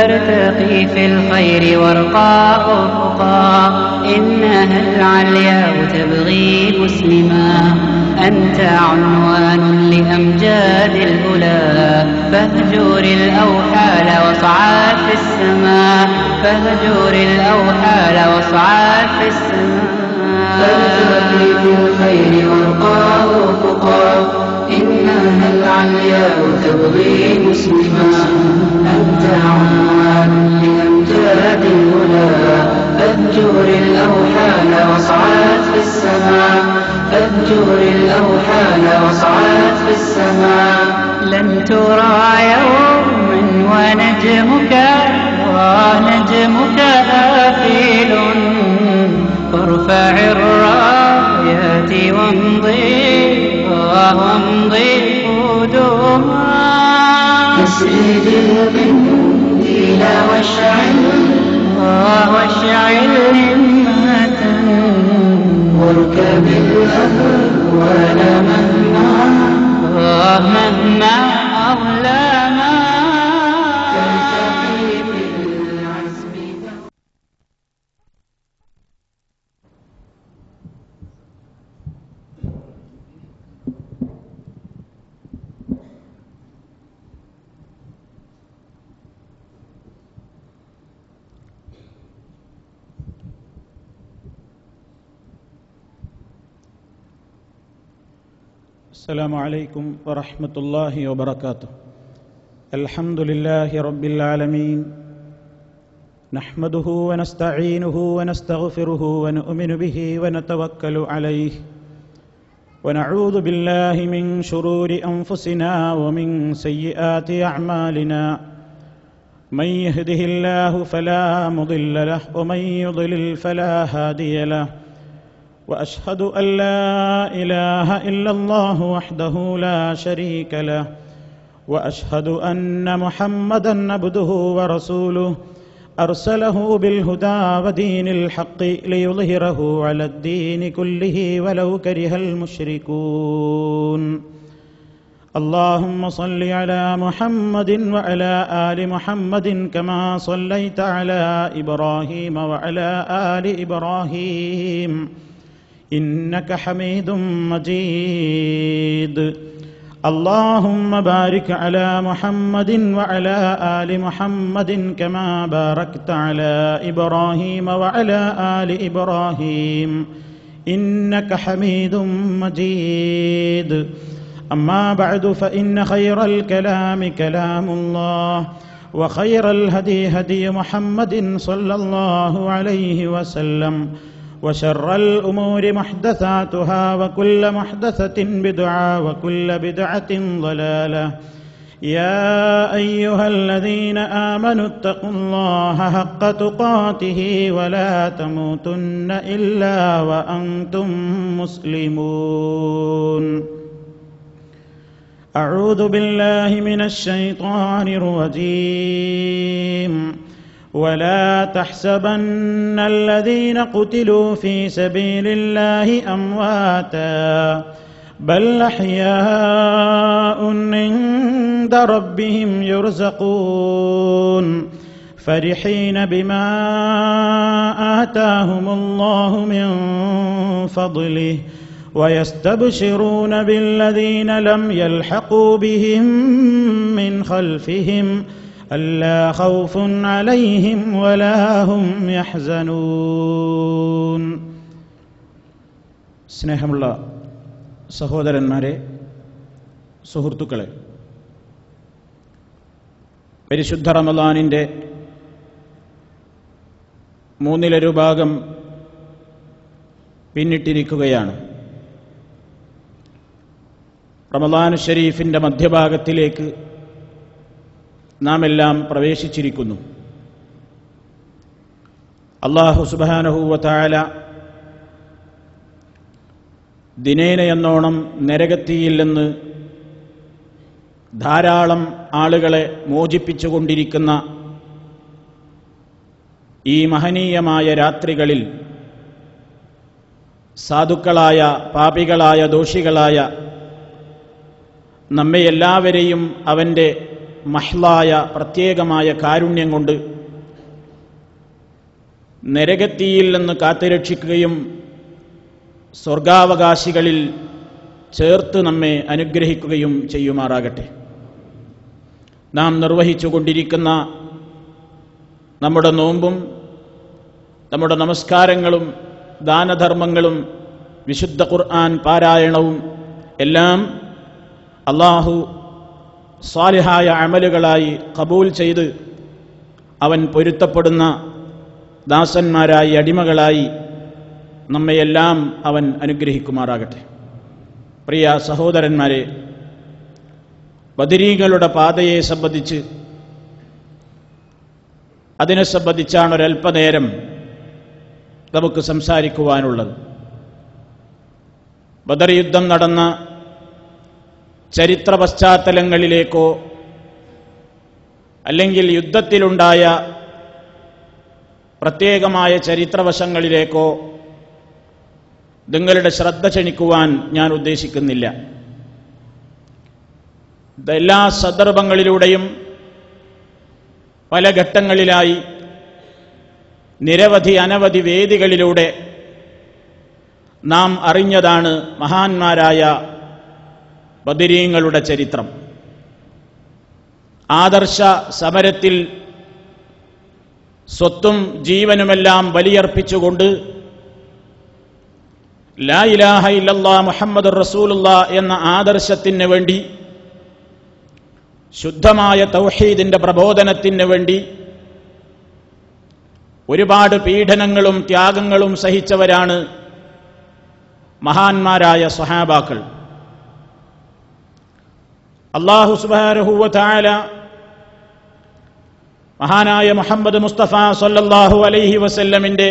ارتقي في الخير وارقى أفقا، إنها العلياء تبغي مسلما. أنت عنوان لأمجاد الأولى، فاهجر الأوحال واصعد في السماء، فاهجر الأوحال واصعد في السماء. فارتقي في الخير وارقى أفقا، إنها العلياء تبغي مسلما. أنت عنوان لأمجاد الأولى، فاهجر الأوحال واصعد في السماء، فاهجر الأوحال واصعد في السماء. لن ترى يوما ونجمك آفل، فارفع الرايات وامضي قدما. اسرد القنديل واشعل همة، واركب الأهوال مهما أظلما. ترتقي بالعزم. السلام عليكم ورحمة الله وبركاته. الحمد لله رب العالمين، نحمده ونستعينه ونستغفره ونؤمن به ونتوكل عليه، ونعوذ بالله من شرور أنفسنا ومن سيئات أعمالنا. من يهده الله فلا مضل له، ومن يضلل فلا هادي له. وأشهد أن لا إله إلا الله وحده لا شريك له، وأشهد أن محمدًا عبده ورسوله، أرسله بالهدى ودين الحق ليظهره على الدين كله ولو كره المشركون. اللهم صل على محمد وعلى آل محمد كما صليت على إبراهيم وعلى آل إبراهيم إنك حميد مجيد. اللهم بارك على محمد وعلى آل محمد كما باركت على إبراهيم وعلى آل إبراهيم إنك حميد مجيد. أما بعد، فإن خير الكلام كلام الله، وخير الهدي هدي محمد صلى الله عليه وسلم، وشر الأمور محدثاتها، وكل محدثة بدعة، وكل بدعة ضلالة. يا أيها الذين آمنوا اتقوا الله حق تقاته ولا تموتن إلا وأنتم مسلمون. أعوذ بالله من الشيطان الرجيم. ولا تحسبن الذين قتلوا في سبيل الله أمواتا، بل أحياء عند ربهم يرزقون، فرحين بما آتاهم الله من فضله، ويستبشرون بالذين لم يلحقوا بهم من خلفهم ألا خوف عليهم ولا هم يحزنون. സ്നേഹമുള്ള സഹോദരന്മാരെ, സുഹൃത്തുക്കളെ, പരിശുദ്ധ റമളാനിൻ്റെ മൂന്നിലൊരു ഭാഗം പിന്നിട്ടിരിക്കുകയാണ്. റമളാൻ ഷരീഫിൻ്റെ മധ്യഭാഗത്തിലേക്ക് നാം എല്ലാം പ്രവേശിച്ചിരിക്കുന്നു. അല്ലാഹു സുബ്ഹാനഹു വ തആല ദിനേന എന്നോണം നരകത്തിയിൽ നിന്ന് ധാരാളം ആളുകളെ മോചിപ്പിച്ചുകൊണ്ടിരിക്കുന്ന ഈ മഹനീയമായ രാത്രികളിൽ സാധുക്കളായ, പാപികളായ, ദോഷികളായ നമ്മെ എല്ലാവരെയും അവൻ്റെ മഹ്ലായ പ്രത്യേകമായ കാരുണ്യം കൊണ്ട് നരകത്തീയിൽ നിന്ന് കാത്തുരക്ഷിക്കുകയും സ്വർഗാവകാശികളിൽ ചേർത്ത് നമ്മെ അനുഗ്രഹിക്കുകയും ചെയ്യുമാറാകട്ടെ. നാം നിർവഹിച്ചുകൊണ്ടിരിക്കുന്ന നമ്മുടെ നോമ്പും നമ്മുടെ നമസ്കാരങ്ങളും ദാനധർമ്മങ്ങളും വിശുദ്ധ ഖുർആൻ പാരായണവും എല്ലാം അല്ലാഹു സാലിഹായ അമലുകളായി ഖബൂൽ ചെയ്ത് അവൻ പൊരുത്തപ്പെടുന്ന ദാസന്മാരായി അടിമകളായി നമ്മയെല്ലാം അവൻ അനുഗ്രഹിക്കുമാറാകട്ടെ. പ്രിയ സഹോദരന്മാരെ, ബദരീങ്ങളുടെ പാതയെ സംബന്ധിച്ച് അതിനെ സംബന്ധിച്ചാണ് ഒരല്പനേരം നമുക്ക് സംസാരിക്കുവാനുള്ളത്. ബദർ യുദ്ധം നടന്ന ചരിത്ര പശ്ചാത്തലങ്ങളിലേക്കോ അല്ലെങ്കിൽ യുദ്ധത്തിലുണ്ടായ പ്രത്യേകമായ ചരിത്രവശങ്ങളിലേക്കോ നിങ്ങളുടെ ശ്രദ്ധ ക്ഷണിക്കുവാൻ ഞാൻ ഉദ്ദേശിക്കുന്നില്ല. എല്ലാ സന്ദർഭങ്ങളിലൂടെയും പല ഘട്ടങ്ങളിലായി അനവധി വേദികളിലൂടെ നാം അറിഞ്ഞതാണ് മഹാന്മാരായ ബദരീങ്ങളുടെ ചരിത്രം. ആദർശ സമരത്തിൽ സ്വത്തും ജീവനുമെല്ലാം ബലിയർപ്പിച്ചുകൊണ്ട് ലാ ഇലാഹ ഇല്ലല്ലാഹ് മുഹമ്മദുർ റസൂലുള്ളാഹ് എന്ന ആദർശത്തിന് വേണ്ടി, ശുദ്ധമായ തൗഹീദിന്റെ പ്രബോധനത്തിന് വേണ്ടി ഒരുപാട് പീഡനങ്ങളും ത്യാഗങ്ങളും സഹിച്ചവരാണ് മഹാന്മാരായ സ്വഹാബാക്കൾ. അല്ലാഹു സുബ്ഹാനഹു വ തആല മഹാനായ മുഹമ്മദ് മുസ്തഫ സല്ലല്ലാഹു അലൈഹി വസല്ലമിന്റെ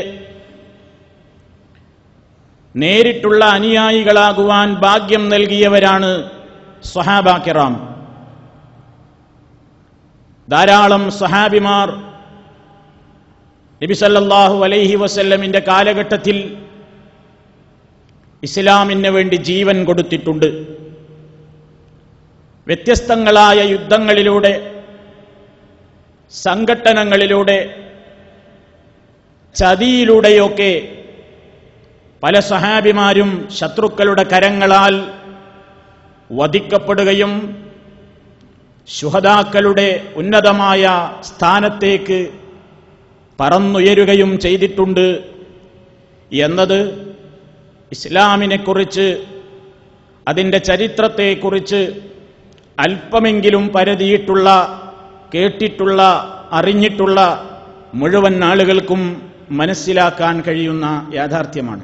നേരിട്ടുള്ള അനുയായികളാകുവാൻ ഭാഗ്യം നൽകിയവരാണ് സ്വഹാബാ കിറാം. ധാരാളം സ്വഹാബിമാർ നബി സല്ലല്ലാഹു അലൈഹി വസല്ലമിന്റെ കാലഘട്ടത്തിൽ ഇസ്ലാമിന് വേണ്ടി ജീവൻ കൊടുത്തിട്ടുണ്ട്. വ്യത്യസ്തങ്ങളായ യുദ്ധങ്ങളിലൂടെ, സംഘട്ടനങ്ങളിലൂടെ, ചതിയിലൂടെയൊക്കെ പല സ്വഹാബിമാരും ശത്രുക്കളുടെ കരങ്ങളാൽ വധിക്കപ്പെടുകയും ശുഹദാക്കളുടെ ഉന്നതമായ സ്ഥാനത്തേക്ക് പറന്നുയരുകയും ചെയ്തിട്ടുണ്ട് എന്നത് ഇസ്ലാമിനെക്കുറിച്ച്, അതിൻ്റെ ചരിത്രത്തെക്കുറിച്ച് അല്പമെങ്കിലും പരതിയിട്ടുള്ള, കേട്ടിട്ടുള്ള, അറിഞ്ഞിട്ടുള്ള മുഴുവൻ ആളുകൾക്കും മനസ്സിലാക്കാൻ കഴിയുന്ന യാഥാർത്ഥ്യമാണ്.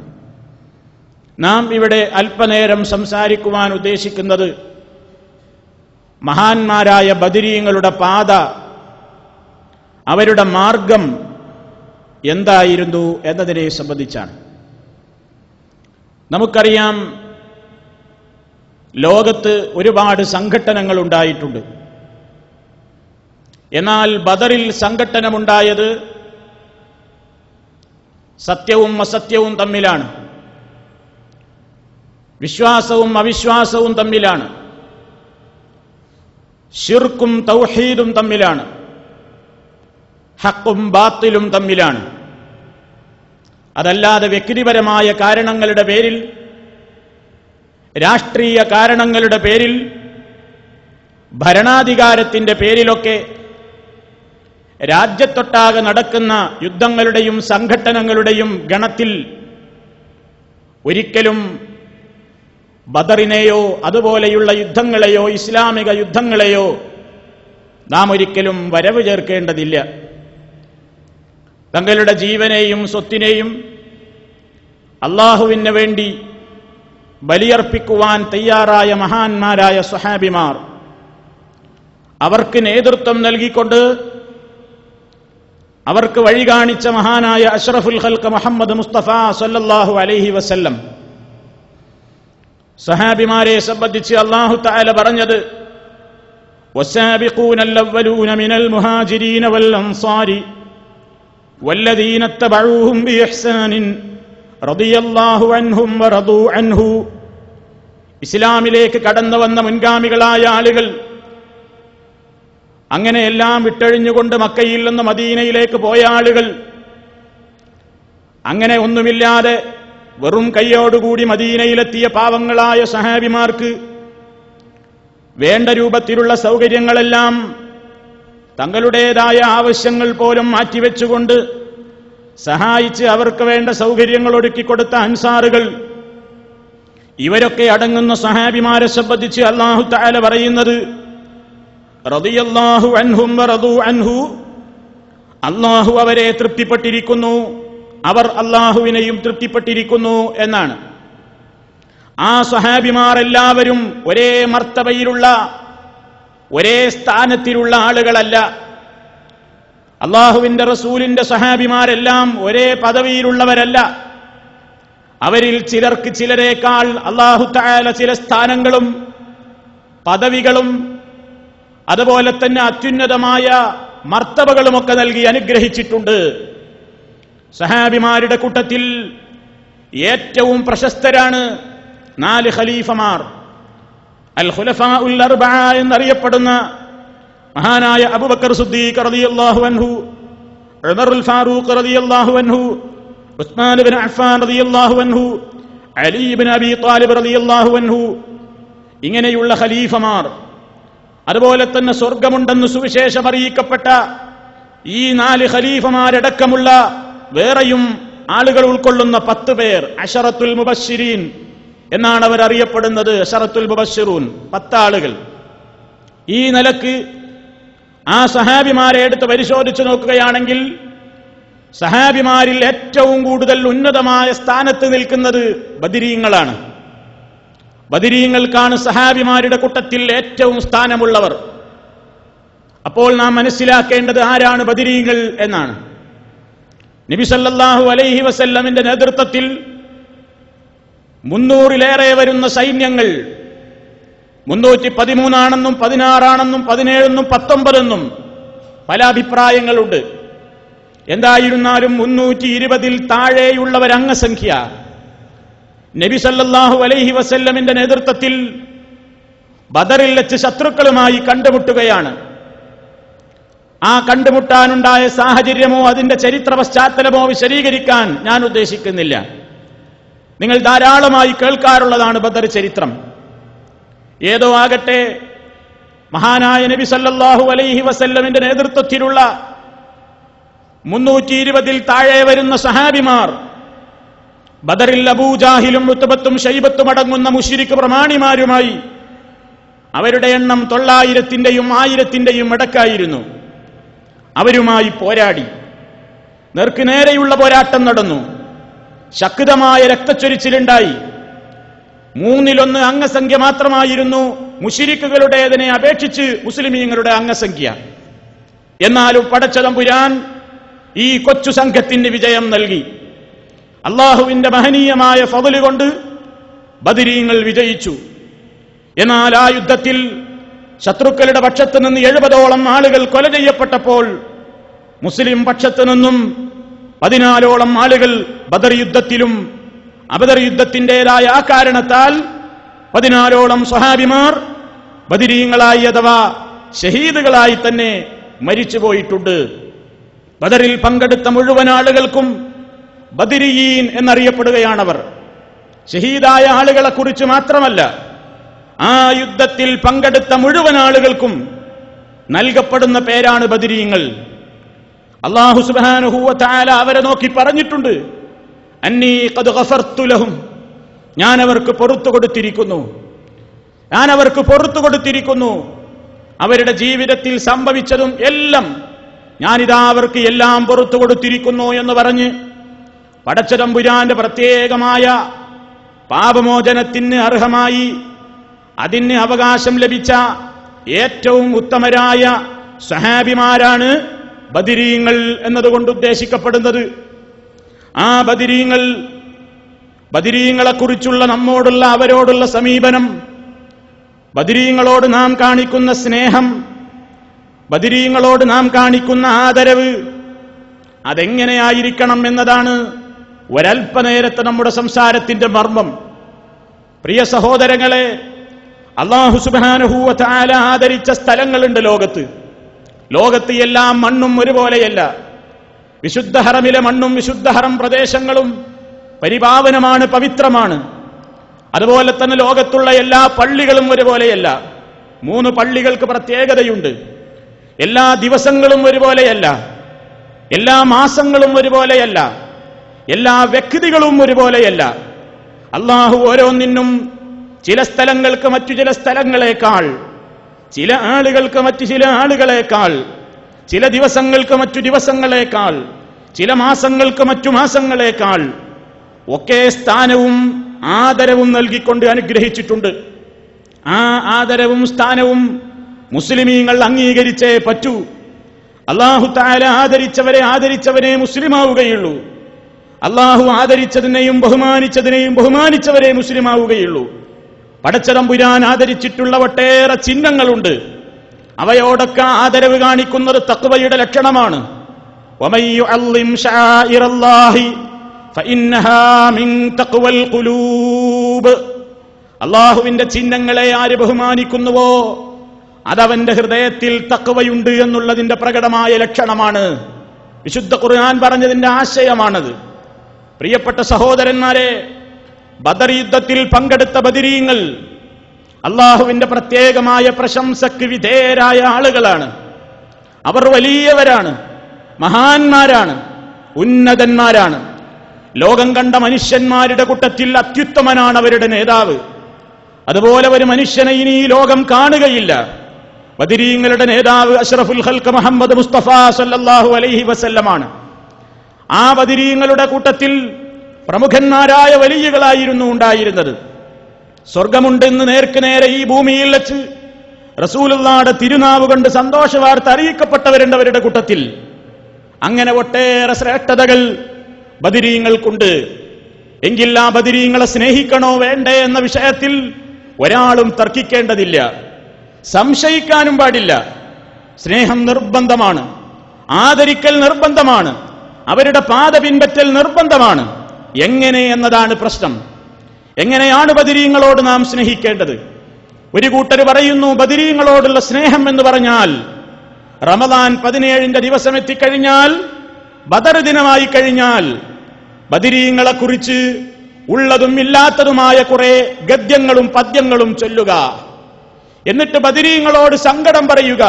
നാം ഇവിടെ അല്പനേരം സംസാരിക്കുവാൻ ഉദ്ദേശിക്കുന്നത് മഹാന്മാരായ ബദരീങ്ങളുടെ പാത, അവരുടെ മാർഗം എന്തായിരുന്നു എന്നതിനെ സംബന്ധിച്ചാണ്. നമുക്കറിയാം, ലോകത്ത് ഒരുപാട് സംഘട്ടനങ്ങൾ ഉണ്ടായിട്ടുണ്ട്. എന്നാൽ ബദറിൽ സംഘട്ടനമുണ്ടായത് സത്യവും അസത്യവും തമ്മിലാണ്, വിശ്വാസവും അവിശ്വാസവും തമ്മിലാണ്, ശിർക്കും തൗഹീദും തമ്മിലാണ്, ഹക്കും ബാത്തിലും തമ്മിലാണ്. അതല്ലാതെ വ്യക്തിപരമായ കാരണങ്ങളുടെ പേരിൽ, രാഷ്ട്രീയ കാരണങ്ങളുടെ പേരിൽ, ഭരണാധികാരത്തിന്റെ പേരിലൊക്കെ രാജ്യത്തൊട്ടാകെ നടക്കുന്ന യുദ്ധങ്ങളുടെയും സംഘട്ടനങ്ങളുടെയും ഗണത്തിൽ ഒരിക്കലും ബദറിനെയോ അതുപോലെയുള്ള യുദ്ധങ്ങളെയോ, ഇസ്ലാമിക യുദ്ധങ്ങളെയോ നാം ഒരിക്കലും വരവ് ചേർക്കേണ്ടതില്ല. തങ്ങളുടെ ജീവനെയും സ്വത്തിനെയും അല്ലാഹുവിന് വേണ്ടി ബലിയർപ്പിക്കുവാൻ തയ്യാറായ മഹാന്മാരായ സ്വഹാബിമാർ, അവർക്ക് നേതൃത്വം നൽകിക്കൊണ്ട് അവർക്ക് വഴി കാണിച്ച മഹാനായ അഷ്റഫുൽ ഖൽഖ് മുഹമ്മദ് മുസ്തഫ സല്ലല്ലാഹു അലൈഹി വസല്ലം, സ്വഹാബിമാരെ സംബന്ധിച്ച് അല്ലാഹു തആല പറഞ്ഞത് വസ്സാബിഖൂനൽ അവ്വലൂന മിനൽ മുഹാജിരീന വൽ അൻസാരി വല്ലദീന തബഊഹും ബിഇഹ്സാനിൻ റളിയല്ലാഹു അൻഹും വറദൂ അൻഹു. ഇസ്ലാമിലേക്ക് കടന്നു വന്ന മുൻഗാമികളായ ആളുകൾ, അങ്ങനെയെല്ലാം വിട്ടഴിഞ്ഞുകൊണ്ട് മക്കയിൽ നിന്ന് മദീനയിലേക്ക് പോയ ആളുകൾ അങ്ങനെ ഒന്നുമില്ലാതെ വെറും കൈയോടുകൂടി മദീനയിലെത്തിയ പാവങ്ങളായ സഹാബിമാർക്ക് വേണ്ട രൂപത്തിലുള്ള സൗകര്യങ്ങളെല്ലാം തങ്ങളുടേതായ ആവശ്യങ്ങൾ പോലും മാറ്റിവെച്ചുകൊണ്ട് സഹായിച്ച് അവർക്ക് വേണ്ട സൗകര്യങ്ങൾ ഒരുക്കിക്കൊടുത്ത അൻസാറുകൾ, ഇവരൊക്കെ അടങ്ങുന്ന സഹാബിമാരെ സംബന്ധിച്ച് അല്ലാഹു തആല പറയുന്നത് റളിയല്ലാഹു അൻഹും വറദൂ അൻഹു, അല്ലാഹു അവരെ തൃപ്തിപ്പെട്ടിരിക്കുന്നു, അവർ അല്ലാഹുവിനെയും തൃപ്തിപ്പെട്ടിരിക്കുന്നു എന്നാണ്. ആ സഹാബിമാർ എല്ലാവരും ഒരേ മർത്തബയിലുള്ള ഒരേ സ്ഥാനത്തിലുള്ള ആളുകളല്ല. അല്ലാഹുവിന്റെ റസൂലിന്റെ സഹാബിമാരെല്ലാം ഒരേ പദവിയിലുള്ളവരല്ല. അവരിൽ ചിലർക്ക് ചിലരേക്കാൾ അല്ലാഹു തആല ചില സ്ഥാനങ്ങളും പദവികളും അതുപോലെ തന്നെ അത്യുന്നതമായ മർത്തബകളുമൊക്കെ നൽകി അനുഗ്രഹിച്ചിട്ടുണ്ട്. സഹാബിമാരുടെ കൂട്ടത്തിൽ ഏറ്റവും പ്രശസ്തരാണ് 4 ഖലീഫമാർ. അൽ ഖുലഫാഉൽ അർബഅ എന്നറിയപ്പെടുന്ന മഹാനായ അബൂബക്കർ സിദ്ദീഖ് റളിയല്ലാഹു അൻഹു, ഉമറുൽ ഫാറൂഖ് റളിയല്ലാഹു അൻഹു, ഉസ്മാൻ ഇബ്നു അഫ്ഫാൻ റളിയല്ലാഹു അൻഹു, അലി ഇബ്നു അബീ ത്വാലിബ് റളിയല്ലാഹു അൻഹു, ഇങ്ങനെയുള്ള ഖലീഫമാർ. അതുപോലെ തന്നെ സ്വർഗമുണ്ടെന്ന് സുവിശേഷം അറിയിക്കപ്പെട്ട ഈ 4 ഖലീഫമാരടക്കമുള്ള വേറെയും ആളുകൾ ഉൾക്കൊള്ളുന്ന 10 പേർ അശറത്തുൽ മുബശ്ശിരീൻ എന്നാണ് അവർ അറിയപ്പെടുന്നത്. അശറത്തുൽ മുബശ്ശിറൂൻ, 10 ആളുകൾ. ഈ നിലക്ക് ആ സഹാബിമാരെ എടുത്ത് പരിശോധിച്ചു നോക്കുകയാണെങ്കിൽ സഹാബിമാരിൽ ഏറ്റവും കൂടുതൽ ഉന്നതമായ സ്ഥാനത്ത് നിൽക്കുന്നത് ബദരീങ്ങളാണ്. ബദരീങ്ങൾക്കാണ് സഹാബിമാരുടെ കൂട്ടത്തിൽ ഏറ്റവും സ്ഥാനമുള്ളവർ. അപ്പോൾ നാം മനസ്സിലാക്കേണ്ടത് ആരാണ് ബദരീങ്ങൾ എന്നാണ്. നബി സല്ലല്ലാഹു അലൈഹി വസല്ലമിന്റെ നേതൃത്വത്തിൽ 300-ലേറെ വരുന്ന സൈന്യങ്ങൾ, 313 ആണെന്നും 16 ആണെന്നും 17 എന്നും 19 എന്നും പല അഭിപ്രായങ്ങളുണ്ട്. എന്തായിരുന്നാലും 320-ൽ താഴെയുള്ളവർ അംഗസംഖ്യ നബി സല്ലല്ലാഹു അലൈഹി വസല്ലമിന്റെ നേതൃത്വത്തിൽ ബദറിൽ വെച്ച് ശത്രുക്കളുമായി കണ്ടുമുട്ടുകയാണ്. ആ കണ്ടുമുട്ടാനുണ്ടായ സാഹചര്യമോ അതിന്റെ ചരിത്ര പശ്ചാത്തലമോ വിശദീകരിക്കാൻ ഞാൻ ഉദ്ദേശിക്കുന്നില്ല. നിങ്ങൾ ധാരാളമായി കേൾക്കാറുള്ളതാണ് ബദർ ചരിത്രം. ഏതോ ആകട്ടെ, മഹാനായ നബി സല്ലല്ലാഹു അലൈഹി വസല്ലമിന്റെ നേതൃത്വത്തിലുള്ള 320-ൽ താഴെ വരുന്ന സഹാബിമാർ ബദറിൽ അബൂജാഹിലും ഉത്ബത്തും ശൈബത്തും അടങ്ങുന്ന മുശ്രിക്ക് പ്രമാണിമാരുമായി, അവരുടെ എണ്ണം 900-ന്റെയും 1000-ന്റെയും ഇടക്കായിരുന്നു, അവരുമായി പോരാടി. നേർക്കുനേരെയുള്ള പോരാട്ടം നടന്നു. ശക്തമായ രക്തച്ചൊരിച്ചിലുണ്ടായി. 3-1 അംഗസംഖ്യ മാത്രമായിരുന്നു മുശ്രിക്കുകളുടേതിനെ അപേക്ഷിച്ച് മുസ്ലിമീങ്ങളുടെ അംഗസംഖ്യ. എന്നാലും പടച്ചതമ്പുരാൻ ഈ കൊച്ചു സംഘത്തിന് വിജയം നൽകി. അള്ളാഹുവിന്റെ മഹനീയമായ ഫള് കൊണ്ട് ബദരീങ്ങൾ വിജയിച്ചു. എന്നാൽ ആ യുദ്ധത്തിൽ ശത്രുക്കളുടെ പക്ഷത്തു നിന്ന് 70ഓളം ആളുകൾ കൊല ചെയ്യപ്പെട്ടപ്പോൾ മുസ്ലിം പക്ഷത്തു നിന്നും 14ഓളം ആളുകൾ ബദർ യുദ്ധത്തിലും അബദർ യുദ്ധത്തിന്റേതായ ആ കാരണത്താൽ 14ഓളം സ്വഹാബിമാർ ബദരീങ്ങളായി അഥവാ ഷഹീദുകളായി തന്നെ മരിച്ചുപോയിട്ടുണ്ട്. ബദറിൽ പങ്കെടുത്ത മുഴുവൻ ആളുകൾക്കും ബദരിയീൻ എന്നറിയപ്പെടുകയാണവർ. ഷഹീദായ ആളുകളെ കുറിച്ച് മാത്രമല്ല, ആ യുദ്ധത്തിൽ പങ്കെടുത്ത മുഴുവൻ ആളുകൾക്കും നൽകപ്പെടുന്ന പേരാണ് ബദരീങ്ങൾ. അല്ലാഹു സുബ്ഹാനഹു വ തആല അവരെ നോക്കി പറഞ്ഞിട്ടുണ്ട്, അന്നീ ഖദ് ഗഫർതു ലഹും, ഞാൻ അവർക്ക് പുറത്തു കൊടുത്തിരിക്കുന്നു. അവരുടെ ജീവിതത്തിൽ സംഭവിച്ചതും എല്ലാം ഞാനിതാ അവർക്ക് എല്ലാം പുറത്തു കൊടുത്തിരിക്കുന്നു എന്ന് പറഞ്ഞ് പടച്ചതമ്പുരാന്റെ പ്രത്യേകമായ പാപമോചനത്തിന് അർഹമായി അതിന് അവകാശം ലഭിച്ച ഏറ്റവും ഉത്തമരായ സഹാബിമാരാണ് ബദരീങ്ങൾ എന്നതുകൊണ്ട് ഉദ്ദേശിക്കപ്പെടുന്നത്. ആ ബദരീങ്ങളെക്കുറിച്ചുള്ള നമ്മോടുള്ള അവരോടുള്ള സമീപനം, ബദരീങ്ങളോട് നാം കാണിക്കുന്ന സ്നേഹം, ബദരീങ്ങളോട് നാം കാണിക്കുന്ന ആദരവ്, അതെങ്ങനെയായിരിക്കണം എന്നതാണ് ഒരൽപ്പനേരത്തെ നമ്മുടെ സംസാരത്തിന്റെ മർമ്മം. പ്രിയ സഹോദരങ്ങളെ, അല്ലാഹു സുബ്ഹാനഹു വ തആല ആദരിച്ച സ്ഥലങ്ങളുണ്ട് ലോകത്ത്. ലോകത്ത് എല്ലാ മണ്ണും ഒരുപോലെയല്ല. വിശുദ്ധ ഹറമിലെ മണ്ണും വിശുദ്ധ ഹറം പ്രദേശങ്ങളും പരിപാവനമാണ്, പവിത്രമാണ്. അതുപോലെ തന്നെ ലോകത്തുള്ള എല്ലാ പള്ളികളും ഒരുപോലെയല്ല. 3 പള്ളികൾക്ക് പ്രത്യേകതയുണ്ട്. എല്ലാ ദിവസങ്ങളും ഒരുപോലെയല്ല, എല്ലാ മാസങ്ങളും ഒരുപോലെയല്ല, എല്ലാ വ്യക്തികളും ഒരുപോലെയല്ല. അല്ലാഹു ഓരോന്നിനും ചില സ്ഥലങ്ങൾക്ക് മറ്റു ചില സ്ഥലങ്ങളെക്കാൾ, ചില ആളുകൾക്ക് മറ്റു ചില ആളുകളെക്കാൾ, ചില ദിവസങ്ങൾക്ക് മറ്റു ദിവസങ്ങളെക്കാൾ, ചില മാസങ്ങൾക്ക് മറ്റു മാസങ്ങളെക്കാൾ ഒക്കെ സ്ഥാനവും ആദരവും നൽകിക്കൊണ്ട് അനുഗ്രഹിച്ചിട്ടുണ്ട്. ആ ആദരവും സ്ഥാനവും മുസ്ലിമീങ്ങൾ അംഗീകരിച്ചേ പറ്റൂ. അല്ലാഹു തആല ആദരിച്ചവരെ മുസ്ലിമാവുകയുള്ളൂ. അല്ലാഹു ആദരിച്ചതിനെയും ബഹുമാനിച്ചവരെ മുസ്ലിമാവുകയുള്ളൂ. പടച്ചതമ്പുരാൻ ആദരിച്ചിട്ടുള്ള ഒട്ടേറെ ചിഹ്നങ്ങളുണ്ട്. അവയോടൊക്കെ ആദരവ് കാണിക്കുന്നത് തഖ്വയുടെ ലക്ഷണമാണ്. വമൻ യുഅല്ലിം ശആഇറല്ലാഹി ഫഇന്നഹാ മിൻ തഖ്വൽ ഖുലൂബ്. അല്ലാഹുവിന്റെ ചിഹ്നങ്ങളെ ആര് ബഹുമാനിക്കുന്നുവോ അതവന്റെ ഹൃദയത്തിൽ തഖ്വയുണ്ട് എന്നുള്ളതിന്റെ പ്രകടമായ ലക്ഷണമാണ്. വിശുദ്ധ ഖുർആൻ പറഞ്ഞതിന്റെ ആശയമാണത്. പ്രിയപ്പെട്ട സഹോദരന്മാരെ, ബദർ യുദ്ധത്തിൽ പങ്കെടുത്ത ബദരീങ്ങൾ അല്ലാഹുവിന്റെ പ്രത്യേകമായ പ്രശംസയ്ക്ക് വിധേയരായ ആളുകളാണ്. അവർ വലിയവരാണ്, മഹാന്മാരാണ്, ഉന്നതന്മാരാണ്. ലോകം കണ്ട മനുഷ്യന്മാരുടെ കൂട്ടത്തിൽ അത്യുത്തമനാണ് അവരുടെ നേതാവ്. അതുപോലെ ഒരു മനുഷ്യനെ ഇനി ഈ ലോകം കാണുകയില്ല. ബദരീങ്ങളുടെ നേതാവ് അഷ്റഫുൽ ഖൽഖ് മുഹമ്മദ് മുസ്തഫ സല്ലല്ലാഹു അലൈഹി വസല്ലമാണ്. ആ ബദരീങ്ങളുടെ കൂട്ടത്തിൽ പ്രമുഖന്മാരായ വലിയകളായിരുന്നു ഉണ്ടായിരുന്നത്. സ്വർഗമുണ്ടെന്ന് നേർക്ക് നേരെ ഈ ഭൂമിയിൽ വെച്ച് റസൂലുള്ളാഹിയുടെ തിരുനാവ് കൊണ്ട് സന്തോഷ വാർത്ത അറിയിക്കപ്പെട്ടവരുണ്ട് അവരുടെ കൂട്ടത്തിൽ. അങ്ങനെ ഒട്ടേറെ ശ്രേഷ്ഠതകൾ ബദരീങ്ങൾക്കുണ്ട്. എങ്കിൽ ആ ബദരീങ്ങളെ സ്നേഹിക്കണോ വേണ്ടേ എന്ന വിഷയത്തിൽ ഒരാളും തർക്കിക്കേണ്ടതില്ല, സംശയിക്കാനും പാടില്ല. സ്നേഹം നിർബന്ധമാണ്, ആദരിക്കൽ നിർബന്ധമാണ്, അവരുടെ പാത പിൻപറ്റൽ നിർബന്ധമാണ്. എങ്ങനെ എന്നതാണ് പ്രശ്നം. എങ്ങനെയാണ് ബദരീങ്ങളോട് നാം സ്നേഹിക്കേണ്ടത്? ഒരു കൂട്ടർ പറയുന്നു ബദരീങ്ങളോടുള്ള സ്നേഹം എന്ന് പറഞ്ഞാൽ റമദാൻ 17 ദിവസം എത്തിക്കഴിഞ്ഞാൽ, ബദർ ദിനമായി കഴിഞ്ഞാൽ ബദരീങ്ങളെ കുറിച്ച് ഉള്ളതും ഇല്ലാത്തതുമായ കുറെ ഗദ്യങ്ങളും പദ്യങ്ങളും ചൊല്ലുക. എന്നിട്ട് ബദരീങ്ങളോട് സങ്കടം പറയുക.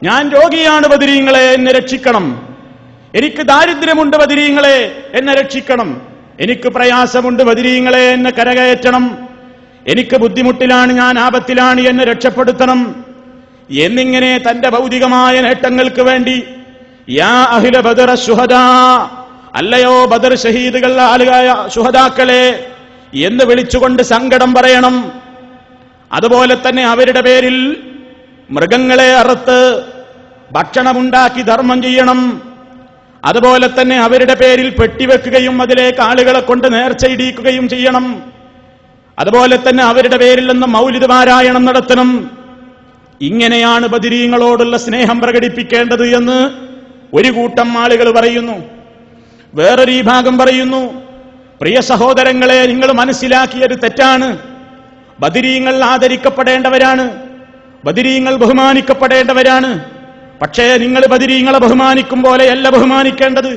ഞാൻ രോഗിയാണ് ബദരീങ്ങളെ, എന്നെ രക്ഷിക്കണം. എനിക്ക് ദാരിദ്ര്യമുണ്ട് ബദരീങ്ങളെ, എന്നെ രക്ഷിക്കണം. എനിക്ക് പ്രയാസമുണ്ട് ബദരീങ്ങളെ, എന്നെ കരകയറ്റണം. എനിക്ക് ബുദ്ധിമുട്ടിലാണ്, ഞാൻ ആപത്തിലാണ്, എന്നെ രക്ഷപ്പെടുത്തണം എന്നിങ്ങനെ തന്റെ ഭൗതികമായ നേട്ടങ്ങൾക്ക് വേണ്ടി യാ അഹ്ല ബദർ ശുഹദാ, അല്ലയോ ബദർ ഷഹീദുകൾ, ആളുകളായ ശുഹദാക്കളെ എന്ന് വിളിച്ചുകൊണ്ട് സങ്കടം പറയണം. അതുപോലെ തന്നെ അവരുടെ പേരിൽ മൃഗങ്ങളെ അറുത്ത് ഭക്ഷണമുണ്ടാക്കി ധർമ്മം ചെയ്യണം. അതുപോലെ തന്നെ അവരുടെ പേരിൽ പെട്ടിവെക്കുകയും അതിലേക്ക് ആളുകളെ കൊണ്ട് നേർച്ചയിടിക്കുകയും ചെയ്യണം. അതുപോലെ തന്നെ അവരുടെ പേരിൽ നിന്ന് മൗലിദ് പാരായണം നടത്തണം. ഇങ്ങനെയാണ് ബദരീങ്ങളോടുള്ള സ്നേഹം പ്രകടിപ്പിക്കേണ്ടത് എന്ന് ഒരു കൂട്ടം ആളുകൾ പറയുന്നു. വേറൊരു വിഭാഗം പറയുന്നു, പ്രിയ സഹോദരങ്ങളെ, നിങ്ങൾ മനസ്സിലാക്കിയത് തെറ്റാണ്. ബദരീങ്ങൾ ആദരിക്കപ്പെടേണ്ടവരാണ്, ബദരീങ്ങൾ ബഹുമാനിക്കപ്പെടേണ്ടവരാണ്. പക്ഷേ നിങ്ങൾ ബദരീങ്ങളെ ബഹുമാനിക്കും പോലെയല്ല ബഹുമാനിക്കേണ്ടത്.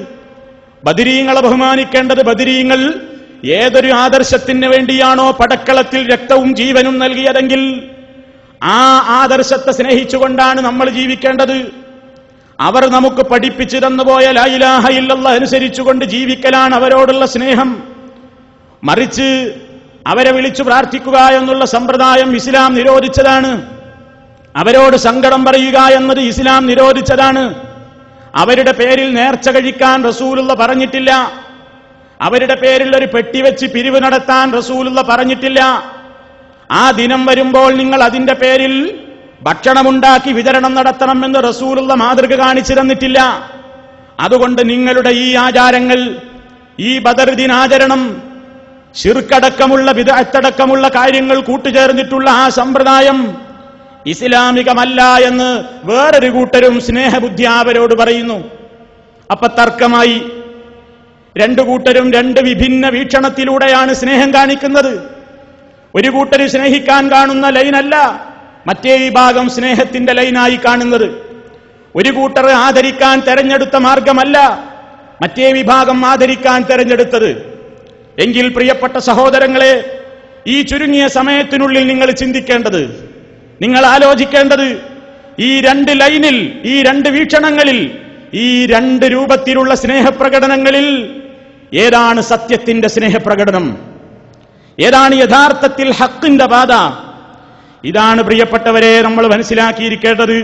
ബദരീങ്ങളെ ബഹുമാനിക്കേണ്ടത്, ബദരീങ്ങൾ ഏതൊരു ആദർശത്തിന് വേണ്ടിയാണോ പടക്കളത്തിൽ രക്തവും ജീവനും നൽകിയതെങ്കിൽ ആ ആദർശത്തെ സ്നേഹിച്ചുകൊണ്ടാണ് നമ്മൾ ജീവിക്കേണ്ടത്. അവർ നമുക്ക് പഠിപ്പിച്ചു തന്നുപോയ ലാ ഇലാഹ ഇല്ലല്ലാഹ് അനുസരിച്ചുകൊണ്ട് ജീവിക്കലാണ് അവരോടുള്ള സ്നേഹം. മറിച്ച് അവരെ വിളിച്ചു പ്രാർത്ഥിക്കുക എന്നുള്ള സമ്പ്രദായം ഇസ്ലാം നിരോധിച്ചതാണ്. അവരോട് സങ്കടം പറയുക എന്നത് ഇസ്ലാം നിരോധിച്ചതാണ്. അവരുടെ പേരിൽ നേർച്ച കഴിക്കാൻ റസൂലുള്ള പറഞ്ഞിട്ടില്ല. അവരുടെ പേരിൽ ഒരു പെട്ടിവെച്ച് പിരിവ് നടത്താൻ റസൂലുള്ള പറഞ്ഞിട്ടില്ല. ആ ദിനം വരുമ്പോൾ നിങ്ങൾ അതിന്റെ പേരിൽ ഭക്ഷണമുണ്ടാക്കി വിതരണം നടത്തണമെന്ന് റസൂലുള്ള മാതൃക കാണിച്ചു തന്നിട്ടില്ല. അതുകൊണ്ട് നിങ്ങളുടെ ഈ ആചാരങ്ങൾ, ഈ ബദർ ദിനാചരണം, ശിർക്കടക്കമുള്ള ബിദ്അത്തടക്കമുള്ള കാര്യങ്ങൾ കൂട്ടുചേർന്നിട്ടുള്ള ആ സമ്പ്രദായം ഇസ്ലാമികമല്ല എന്ന് വേറൊരു കൂട്ടരും സ്നേഹബുദ്ധി അവരോട് പറയുന്നു. അപ്പൊ തർക്കമായി. രണ്ടു കൂട്ടരും രണ്ട് വിഭിന്ന വീക്ഷണത്തിലൂടെയാണ് സ്നേഹം കാണിക്കുന്നത്. ഒരു കൂട്ടർ സ്നേഹിക്കാൻ കാണുന്ന ലൈനല്ല മറ്റേ വിഭാഗം സ്നേഹത്തിന്റെ ലൈനായി കാണുന്നത്. ഒരു കൂട്ടർ ആദരിക്കാൻ തെരഞ്ഞെടുത്ത മാർഗമല്ല മറ്റേ വിഭാഗം ആദരിക്കാൻ തെരഞ്ഞെടുത്തത്. എങ്കിൽ പ്രിയപ്പെട്ട സഹോദരങ്ങളെ, ഈ ചുരുങ്ങിയ സമയത്തിനുള്ളിൽ നിങ്ങൾ ചിന്തിക്കേണ്ടത്, നിങ്ങൾ ആലോചിക്കേണ്ടത്, ഈ രണ്ട് ലൈനിൽ, ഈ രണ്ട് വീക്ഷണങ്ങളിൽ, ഈ രണ്ട് രൂപത്തിലുള്ള സ്നേഹപ്രകടനങ്ങളിൽ ഏതാണ് സത്യത്തിന്റെ സ്നേഹപ്രകടനം, ഏതാണ് യഥാർത്ഥത്തിൽ ഹക്കിന്റെ പാത? ഇതാണ് പ്രിയപ്പെട്ടവരെ നമ്മൾ മനസ്സിലാക്കിയിരിക്കേണ്ടത്.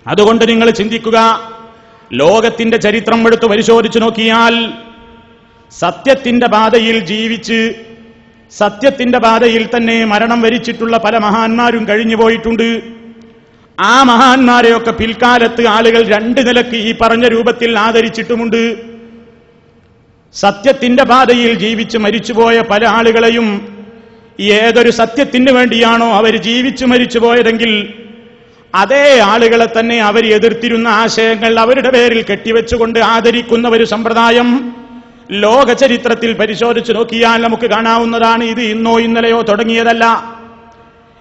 അതുകൊണ്ട് നിങ്ങൾ ചിന്തിക്കുക, ലോകത്തിന്റെ ചരിത്രം എടുത്ത് പരിശോധിച്ചു നോക്കിയാൽ സത്യത്തിന്റെ പാതയിൽ ജീവിച്ച് സത്യത്തിന്റെ പാതയിൽ തന്നെ മരണം വരിച്ചിട്ടുള്ള പല മഹാന്മാരും കഴിഞ്ഞു പോയിട്ടുണ്ട്. ആ മഹാന്മാരെയൊക്കെ പിൽക്കാലത്ത് ആളുകൾ രണ്ട് നിലക്ക് ഈ പറഞ്ഞ രൂപത്തിൽ ആദരിച്ചിട്ടുമുണ്ട്. സത്യത്തിന്റെ പാതയിൽ ജീവിച്ച് മരിച്ചുപോയ പല ആളുകളെയും ഏതൊരു സത്യത്തിന് വേണ്ടിയാണോ അവർ ജീവിച്ചു മരിച്ചുപോയതെങ്കിൽ അതേ ആളുകളെ തന്നെ അവർ എതിർത്തിരുന്ന ആശയങ്ങൾ അവരുടെ പേരിൽ കെട്ടിവെച്ചുകൊണ്ട് ആദരിക്കുന്ന ഒരു സമ്പ്രദായം ലോക ചരിത്രത്തിൽ പരിശോധിച്ചു നോക്കിയാൽ നമുക്ക് കാണാവുന്നതാണ്. ഇത് ഇന്നോ ഇന്നലെയോ തുടങ്ങിയതല്ല.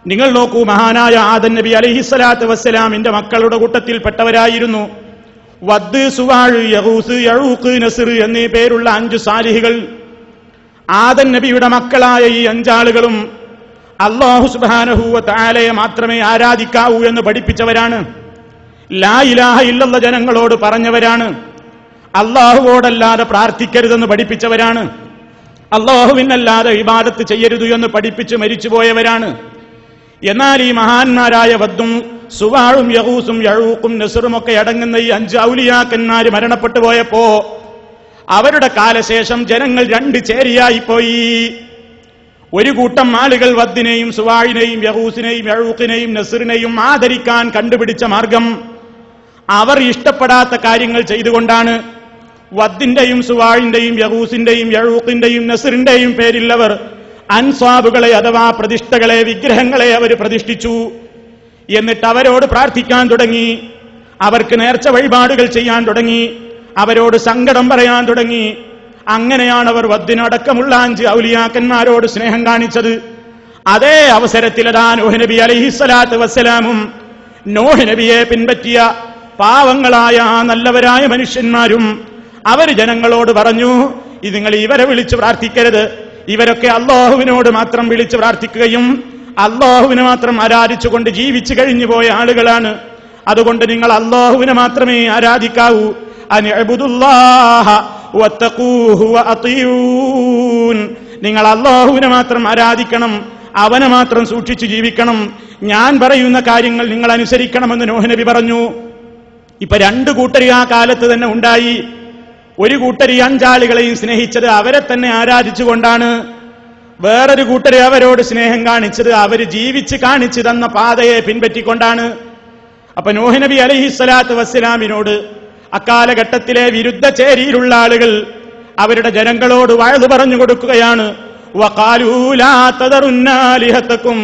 നിങ്ങൾ നോക്കൂ, മഹാനായ ആദം നബി അലൈഹിസ്സലാത്തു വസ്സലാമിന്റെ മക്കളുടെ കൂട്ടത്തിൽപ്പെട്ടവരായിരുന്നു വദ്, സുവാഴ്, യഹൂസ്, യഴൂഖ്, നസ്ർ എന്നീ പേരുള്ള 5 സാലിഹികൾ. ആദം നബിയുടെ മക്കളായ ഈ 5 ആളുകളും അല്ലാഹു സുബ്ഹാനഹു വ തആലയെ മാത്രമേ ആരാധിക്കാവൂ എന്ന് പഠിപ്പിച്ചവരാണ്. ലാ ഇലാഹ ഇല്ലല്ലാഹ് ജനങ്ങളോട് പറഞ്ഞവരാണ്. അല്ലാഹുവോടല്ലാതെ പ്രാർത്ഥിക്കരുതെന്ന് പഠിപ്പിച്ചവരാണ്. അല്ലാഹുവിനല്ലാതെ ഇബാദത്ത് ചെയ്യരുത് എന്ന് പഠിപ്പിച്ച് മരിച്ചുപോയവരാണ്. എന്നാൽ ഈ മഹാന്മാരായ വദ്ദും സുവാഴും യഹൂസും യഴൂഖും നസ്റും ഒക്കെ അടങ്ങുന്ന ഈ 5 ഔലിയാക്കന്മാര് മരണപ്പെട്ടു പോയപ്പോ അവരുടെ കാലശേഷം ജനങ്ങൾ 2 ചേരിയായിപ്പോയി. ഒരു കൂട്ടം ആളുകൾ വദ്ദിനെയും സുവാഴിനെയും യഹൂസിനെയും യഴൂഖിനെയും നസ്റിനെയും ആദരിക്കാൻ കണ്ടുപിടിച്ച മാർഗം അവർ ഇഷ്ടപ്പെടാത്ത കാര്യങ്ങൾ ചെയ്തുകൊണ്ടാണ്. വദ്ദിന്റെയും സുവാഴിന്റെയും യഹൂസിന്റെയും യഴൂഖിന്റെയും നസ്റിന്റെയും പേരിൽ അവർ അൻസ്വാബുകളെ അഥവാ പ്രതിഷ്ഠകളെ, വിഗ്രഹങ്ങളെ അവർ പ്രതിഷ്ഠിച്ചു. എന്നിട്ട് അവരോട് പ്രാർത്ഥിക്കാൻ തുടങ്ങി, അവർക്ക് നേർച്ച വഴിപാടുകൾ ചെയ്യാൻ തുടങ്ങി, അവരോട് സങ്കടം പറയാൻ തുടങ്ങി. അങ്ങനെയാണ് അവർ വദ്ദിനടക്കമുള്ള 5 ഔലിയാക്കന്മാരോട് സ്നേഹം കാണിച്ചത്. അതേ അവസരത്തിൽ അതാ നൂഹ് നബി അലൈഹിസ്സലാത്തു വസ്സലാമും നൂഹ് നബിയെ പിൻപറ്റിയ പാവങ്ങളായ ആ നല്ലവരായ മനുഷ്യന്മാരും അവർ ജനങ്ങളോട് പറഞ്ഞു, ഇത് നിങ്ങൾ ഇവരെ വിളിച്ച് പ്രാർത്ഥിക്കരുത്. ഇവരൊക്കെ അല്ലാഹുവിനോട് മാത്രം വിളിച്ച് പ്രാർത്ഥിക്കുകയും അല്ലാഹുവിനെ മാത്രം ആരാധിച്ചുകൊണ്ട് ജീവിച്ചു കഴിഞ്ഞു പോയ ആളുകളാണ്. അതുകൊണ്ട് നിങ്ങൾ അല്ലാഹുവിനെ മാത്രമേ ആരാധിക്കാവൂ. അനിഅ്ബുദുല്ലാഹ വത്തഖൂഹു വഅതിഊൻ. നിങ്ങൾ അല്ലാഹുവിനെ മാത്രം ആരാധിക്കണം, അവനെ മാത്രം സൂക്ഷിച്ചു ജീവിക്കണം, ഞാൻ പറയുന്ന കാര്യങ്ങൾ നിങ്ങൾ അനുസരിക്കണമെന്ന് നൂഹ് നബി പറഞ്ഞു. ഇപ്പൊ 2 കൂട്ടർ ആ കാലത്ത് തന്നെ ഉണ്ടായി. ഒരു കൂട്ടർ 5 ആളുകളെയും സ്നേഹിച്ചത് അവരെ തന്നെ ആരാധിച്ചുകൊണ്ടാണ്. വേറൊരു കൂട്ടരെ അവരോട് സ്നേഹം കാണിച്ചത് അവർ ജീവിച്ച് കാണിച്ചു തന്ന പാതയെ പിൻപറ്റിക്കൊണ്ടാണ്. അപ്പൊ നൂഹ് നബി അലൈഹിസ്സലാത്തു വസ്സലാമിനോട് അക്കാലഘട്ടത്തിലെ വിരുദ്ധ ചേരിയിലുള്ള ആളുകൾ അവരുടെ ജനങ്ങളോട് വഅദ് പറഞ്ഞു കൊടുക്കുകയാണ്. വഖാലൂ ലാ തദറുന്ന ആലിഹതകും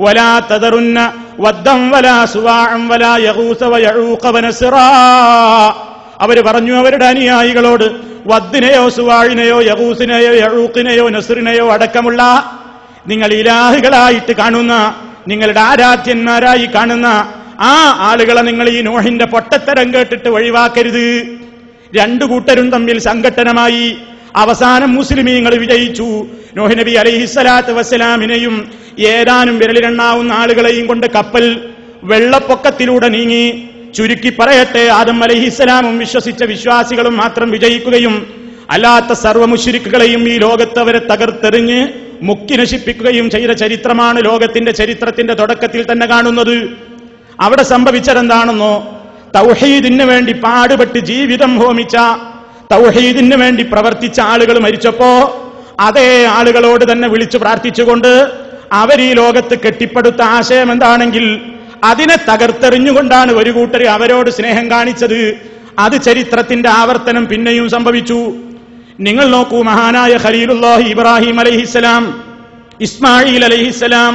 വലാ തദറുന്ന വദ്ദൻ വലാ സുവാഅൻ വലാ യഗൂസ വയഊഖ വനസ്റാ. അവർ പറഞ്ഞു അവരുടെ അനുയായികളോട്, വദ്ദിനെയോ സുവാഴിനെയോ യഗൂസിനെയോ യഊഖിനെയോ നസ്റിനെയോ അടക്കമുള്ള നിങ്ങൾ ഇലാഹുകളായിട്ട് കാണുന്ന, നിങ്ങളുടെ ആരാധ്യന്മാരായി കാണുന്ന ആ ആളുകളെ നിങ്ങൾ ഈ നൂഹിന്റെ പൊട്ടത്തരം കേട്ടിട്ട് ഒഴിവാക്കരുത്. 2 കൂട്ടരും തമ്മിൽ സംഘട്ടനമായി. അവസാനം മുസ്ലിമീങ്ങൾ വിജയിച്ചു. നൂഹ് നബി അലൈഹിസ്സലാത്തു വസ്സലാമിനെയും ഏതാനും വിരലിലെണ്ണാവുന്ന ആളുകളെയും കൊണ്ട് കപ്പൽ വെള്ളപ്പൊക്കത്തിലൂടെ നീങ്ങി. ചുരുക്കി പറയട്ടെ, ആദം അലൈഹിസ്സലാമും വിശ്വസിച്ച വിശ്വാസികളും മാത്രം വിജയിക്കുകയും അല്ലാത്ത സർവ്വ മുശ്രിക്കുകളെയും ഈ ലോകത്ത് അവരെ തകർത്തെറിഞ്ഞ് മുക്കി നശിപ്പിക്കുകയും ചെയ്ത ചരിത്രമാണ് ലോകത്തിന്റെ ചരിത്രത്തിന്റെ തുടക്കത്തിൽ തന്നെ കാണുന്നത്. അവിടെ സംഭവിച്ചതെന്താണെന്നോ, തൗഹീദിന് വേണ്ടി പാടുപെട്ട് ജീവിതം ഹോമിച്ച, തൗഹീദിന് വേണ്ടി പ്രവർത്തിച്ച ആളുകൾ മരിച്ചപ്പോ അതേ ആളുകളോട് തന്നെ വിളിച്ചു പ്രാർത്ഥിച്ചുകൊണ്ട് അവർ ഈ ലോകത്ത് കെട്ടിപ്പടുത്ത ആശയം എന്താണെങ്കിൽ അതിനെ തകർത്തെറിഞ്ഞുകൊണ്ടാണ് ഒരു കൂട്ടർ അവരോട് സ്നേഹം കാണിച്ചത്. അത് ചരിത്രത്തിന്റെ ആവർത്തനം പിന്നെയും സംഭവിച്ചു. നിങ്ങൾ നോക്കൂ, മഹാനായ ഖലീലുല്ലാഹി ഇബ്രാഹിം അലൈഹിസ്സലാം, ഇസ്മായിൽ അലൈഹിസ്സലാം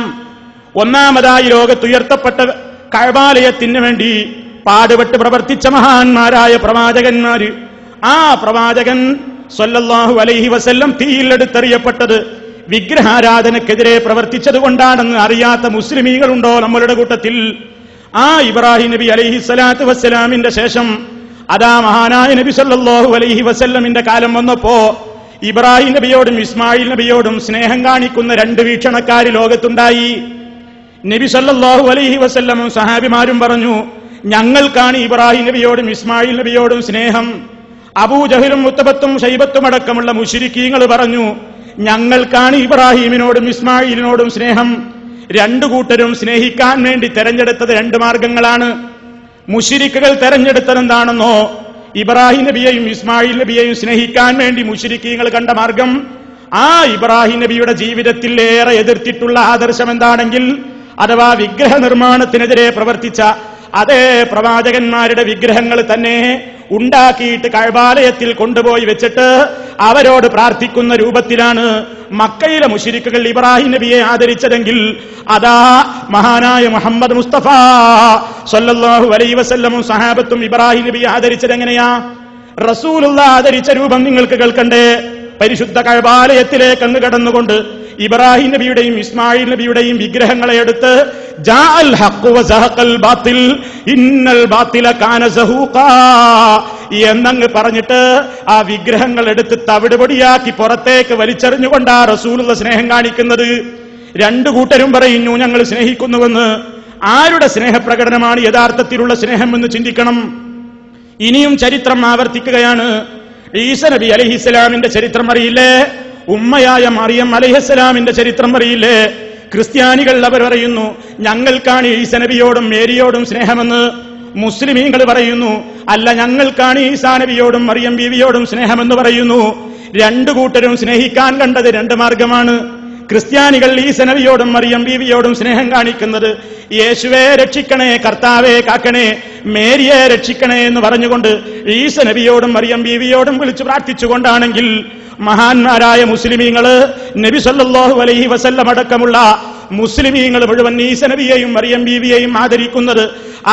ഒന്നാമതായി ലോകത്തുയർത്തപ്പെട്ട കഅബാലയത്തിന് വേണ്ടി പാടുപെട്ട് പ്രവർത്തിച്ച മഹാന്മാരായ പ്രവാചകന്മാര്. ആ പ്രവാചകൻ സ്വല്ലല്ലാഹു അലൈഹി വസല്ലം തീയിലെടുത്തെറിയപ്പെട്ടത് വിഗ്രഹാരാധനക്കെതിരെ പ്രവർത്തിച്ചത് കൊണ്ടാണെന്ന് അറിയാത്ത മുസ്ലിമീങ്ങളുണ്ടോ നമ്മളുടെ കൂട്ടത്തിൽ? ആ ഇബ്രാഹിം നബി അലൈഹിസ്സലാത്തു വസ്സലാമിന്റെ ശേഷം അതാ മഹാനായ നബി സല്ലല്ലാഹു അലൈഹി വസല്ലമിന്റെ കാലം വന്നപ്പോ ഇബ്രാഹിം നബിയോടും ഇസ്മായിൽ നബിയോടും സ്നേഹം കാണിക്കുന്ന രണ്ട് വീക്ഷണക്കാര് ലോകത്തുണ്ടായി. നബി സല്ലല്ലാഹു അലൈഹി വസല്ലമും സഹാബിമാരും പറഞ്ഞു, ഞങ്ങൾക്കാണ് ഇബ്രാഹിം നബിയോടും ഇസ്മായിൽ നബിയോടും സ്നേഹം. അബൂജഹലും മുത്തബത്തും ശൈബത്തും അടക്കമുള്ള മുശ്രിക്കീങ്ങൾ പറഞ്ഞു, ഞങ്ങൾക്കാണ് ഇബ്രാഹിമിനോടും ഇസ്മായിലിനോടും സ്നേഹം. രണ്ടു കൂട്ടരും സ്നേഹിക്കാൻ വേണ്ടി തെരഞ്ഞെടുത്തത് രണ്ട് മാർഗങ്ങളാണ്. മുശ്രിക്കുകൾ തെരഞ്ഞെടുത്തത് എന്താണെന്നോ, ഇബ്രാഹിം നബിയെയും ഇസ്മായിൽ നബിയെയും സ്നേഹിക്കാൻ വേണ്ടി മുശ്രിക്കീങ്ങൾ കണ്ട മാർഗം, ആ ഇബ്രാഹിം നബിയുടെ ജീവിതത്തിൽ ഏറെ എതിർത്തിട്ടുള്ള ആദർശം എന്താണെങ്കിൽ, അഥവാ വിഗ്രഹ നിർമ്മാണത്തിനെതിരെ പ്രവർത്തിച്ച അതേ പ്രവാചകന്മാരുടെ വിഗ്രഹങ്ങൾ തന്നെ ഉണ്ടാക്കിയിട്ട് കഅബാലയത്തിൽ കൊണ്ടുപോയി വെച്ചിട്ട് അവരോട് പ്രാർത്ഥിക്കുന്ന രൂപത്തിലാണ് മക്കയിലെ മുശ്രിക്കുകൾ ഇബ്രാഹിം നബിയെ ആദരിച്ചതെങ്കിൽ, അതാ മഹാനായ മുഹമ്മദ് മുസ്തഫ സല്ലല്ലാഹു അലൈഹി വസല്ലമും സഹാബത്തും ഇബ്രാഹിം നബിയെ ആദരിച്ചത് എങ്ങനെയാ? റസൂലുള്ള ആദരിച്ച രൂപം നിങ്ങൾക്ക് കേൾക്കണ്ടേ? പരിശുദ്ധ കഅബാലയത്തിലേക്ക് അങ്ങ് കടന്നുകൊണ്ട് ഇബ്രാഹിം നബിയുടെയും ഇസ്മായിൽ നബിയുടെയും വിഗ്രഹങ്ങളെ എടുത്ത് ജാഅൽ ഹഖ് വസഹഖൽ ബാത്തിൽ ഇന്നൽ ബാത്തില കാന സഹൂഖാ എന്നങ്ങ് പറഞ്ഞിട്ട് ആ വിഗ്രഹങ്ങൾ എടുത്ത് തവിടുപൊടിയാക്കി പുറത്തേക്ക് വലിച്ചെറിഞ്ഞുകൊണ്ടാ റസൂലുള്ള സ്നേഹം കാണിക്കുന്നത്. രണ്ടു കൂട്ടരും പറയുന്നു ഞങ്ങൾ സ്നേഹിക്കുന്നുവെന്ന്. ആരുടെ സ്നേഹപ്രകടനമാണ് യഥാർത്ഥത്തിലുള്ള സ്നേഹം എന്ന് ചിന്തിക്കണം. ഇനിയും ചരിത്രം ആവർത്തിക്കുകയാണ്. ഈസ നബി അലൈഹിസ്സലാമിന്റെ ചരിത്രം അറിയില്ലേ? ഉമ്മയായ മറിയം അലൈഹിസ്സലാമിന്റെ ചരിത്രം അറിയില്ലേ? ക്രിസ്ത്യാനികൾ അവർ പറയുന്നു ഞങ്ങൾക്കാണ് ഈസ നബിയോടും മേരിയോടും സ്നേഹമെന്ന്. മുസ്ലിമീങ്ങൾ പറയുന്നു അല്ല, ഞങ്ങൾക്കാണ് ഈസാ നബിയോടും മറിയം ബീവിയോടും സ്നേഹമെന്ന് പറയുന്നു. രണ്ടു കൂട്ടരും സ്നേഹിക്കാൻ കണ്ടത് രണ്ട് മാർഗമാണ്. ക്രിസ്ത്യാനികൾ ഈസ നബിയോടും മറിയം ബീവിയോടും സ്നേഹം കാണിക്കുന്നത് യേശുവേ രക്ഷിക്കണേ, കർത്താവേ കാക്കണേ, മേരിയെ രക്ഷിക്കണേ എന്ന് പറഞ്ഞുകൊണ്ട് ഈസ നബിയോടും മറിയം ബീവിയോടും വിളിച്ചു പ്രാർത്ഥിച്ചുകൊണ്ടാണെങ്കിൽ, മഹാന്മാരായ മുസ്ലിമീങ്ങള് നബി സല്ലല്ലാഹു അലൈഹി വസല്ലം അടക്കമുള്ള മുസ്ലിമീങ്ങൾ മുഴുവൻ ഈസ നബിയെയും മറിയം ബീവിയെയും ആദരിക്കുന്നത്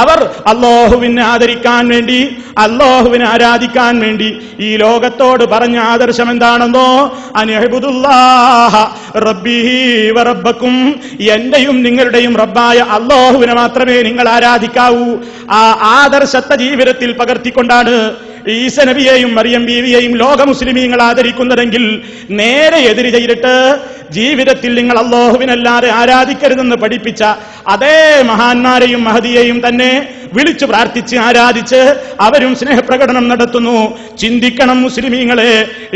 അവർ അല്ലാഹുവിനെ ആദരിക്കാൻ വേണ്ടി, അല്ലാഹുവിനെ ആരാധിക്കാൻ വേണ്ടി ഈ ലോകത്തോട് പറഞ്ഞ ആദർശം എന്താണെന്നോ, അനിഅ്ബുദുല്ലാഹ റബ്ബീ വ റബ്ബക്കും, എന്റെയും നിങ്ങളുടെയും റബ്ബായ അല്ലാഹുവിനെ മാത്രമേ നിങ്ങൾ ആരാധിക്കാവൂ. ആ ആദർശത്തെ ജീവിതത്തിൽ പകർത്തിക്കൊണ്ടാണ് ഈസ നബിയെയും മറിയം ബീവിയെയും ലോക മുസ്ലിമീങ്ങൾ ആദരിക്കുന്നതെങ്കിൽ, നേരെ എതിര് ചെയ്തിട്ട് ജീവിതത്തിൽ നിങ്ങൾ അല്ലാഹുവിനല്ലാതെ ആരാധിക്കരുതെന്ന് പഠിപ്പിച്ച അതേ മഹാന്മാരെയും മഹദിയെയും തന്നെ വിളിച്ചു പ്രാർത്ഥിച്ച് ആരാധിച്ച് അവരും സ്നേഹപ്രകടനം നടത്തുന്നു. ചിന്തിക്കണം മുസ്ലിമീങ്ങളെ,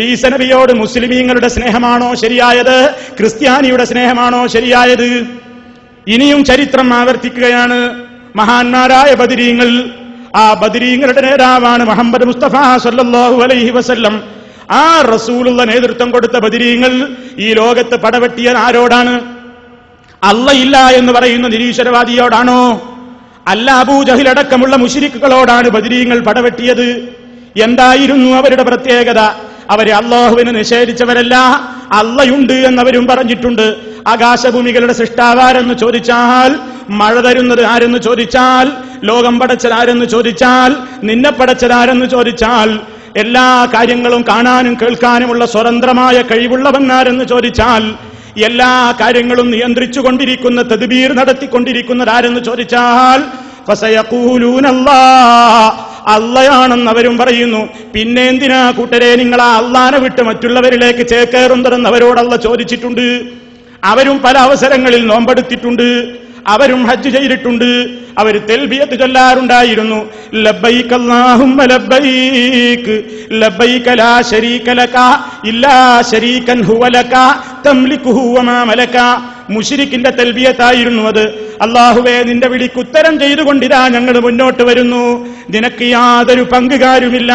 ഈസ നബിയോട് മുസ്ലിമീങ്ങളുടെ സ്നേഹമാണോ ശരിയായത്? ക്രിസ്ത്യാനിയുടെ സ്നേഹമാണോ ശരിയായത്? ഇനിയും ചരിത്രം ആവർത്തിക്കുകയാണ്. മഹാന്മാരായ ബദരീങ്ങൾ, ആ ബദരീങ്ങളുടെ നേതാവാണ് മുഹമ്മദ് മുസ്തഫ സല്ലല്ലാഹു അലൈഹി വസല്ലം. ആ റസൂലുള്ള നേതൃത്വം കൊടുത്ത ബദരീങ്ങൾ ഈ ലോകത്ത് പടവെട്ടിയത് ആരോടാണ്? അള്ളയില്ല എന്ന് പറയുന്ന നിരീശ്വരവാദിയോടാണോ? അല്ല, അബൂജഹൽ അടക്കമുള്ള മുശ്രിക്കുകളോടാണ് ബദരീങ്ങൾ പടവെട്ടിയത്. എന്തായിരുന്നു അവരുടെ പ്രത്യേകത? അവരെ അല്ലാഹുവിനെ നിഷേധിച്ചവരല്ല, അള്ളയുണ്ട് എന്നവരും പറഞ്ഞിട്ടുണ്ട്. ആകാശഭൂമികളുടെ സൃഷ്ടാവാരെന്ന് ചോദിച്ചാൽ, മഴ തരുന്നത് ആരെന്ന് ചോദിച്ചാൽ, ലോകം പടച്ചതാരെന്ന് ചോദിച്ചാൽ, നിന്നെ പടച്ചതാരെന്ന് ചോദിച്ചാൽ, എല്ലാ കാര്യങ്ങളും കാണാനും കേൾക്കാനുമുള്ള സ്വതന്ത്രമായ കഴിവുള്ളവനാരെന്ന് ചോദിച്ചാൽ, എല്ലാ കാര്യങ്ങളും നിയന്ത്രിച്ചുകൊണ്ടിരിക്കുന്ന തദ്ബീർ നടത്തിക്കൊണ്ടിരിക്കുന്നതാരെന്ന് ചോദിച്ചാൽ, അള്ളയാണെന്ന് അവരും പറയുന്നു. പിന്നെ എന്തിനാ കൂട്ടരെ നിങ്ങൾ ആ അള്ളാനെ വിട്ട് മറ്റുള്ളവരിലേക്ക് ചേക്കേറുന്നതെന്ന് അവരോട് അള്ള ചോദിച്ചിട്ടുണ്ട്. അവരും പല അവസരങ്ങളിൽ നോമ്പെടുത്തിട്ടുണ്ട്, അവരും ഹജ്ജ് ചെയ്തിട്ടുണ്ട്, അവർ തൽബിയത്ത് ചൊല്ലാറുണ്ടായിരുന്നു. ലബ്ബൈക അല്ലാഹുമ്മ ലബ്ബൈക ലബ്ബൈക ലാ ശരീക ലക ഇല്ലാ ശരീകൻ ഹുവ ലക തംലികുഹു വമാ മലക. മുശ്രിക്കിന്റെ തൽബിയത്തായിരുന്നു അത്. അല്ലാഹുവേ, നിന്റെ വിളിക്ക് ഉത്തരം ചെയ്തുകൊണ്ടിരാ ഞങ്ങൾ മുന്നോട്ട് വരുന്നു, നിനക്ക് യാതൊരു പങ്കുകാരുമില്ല,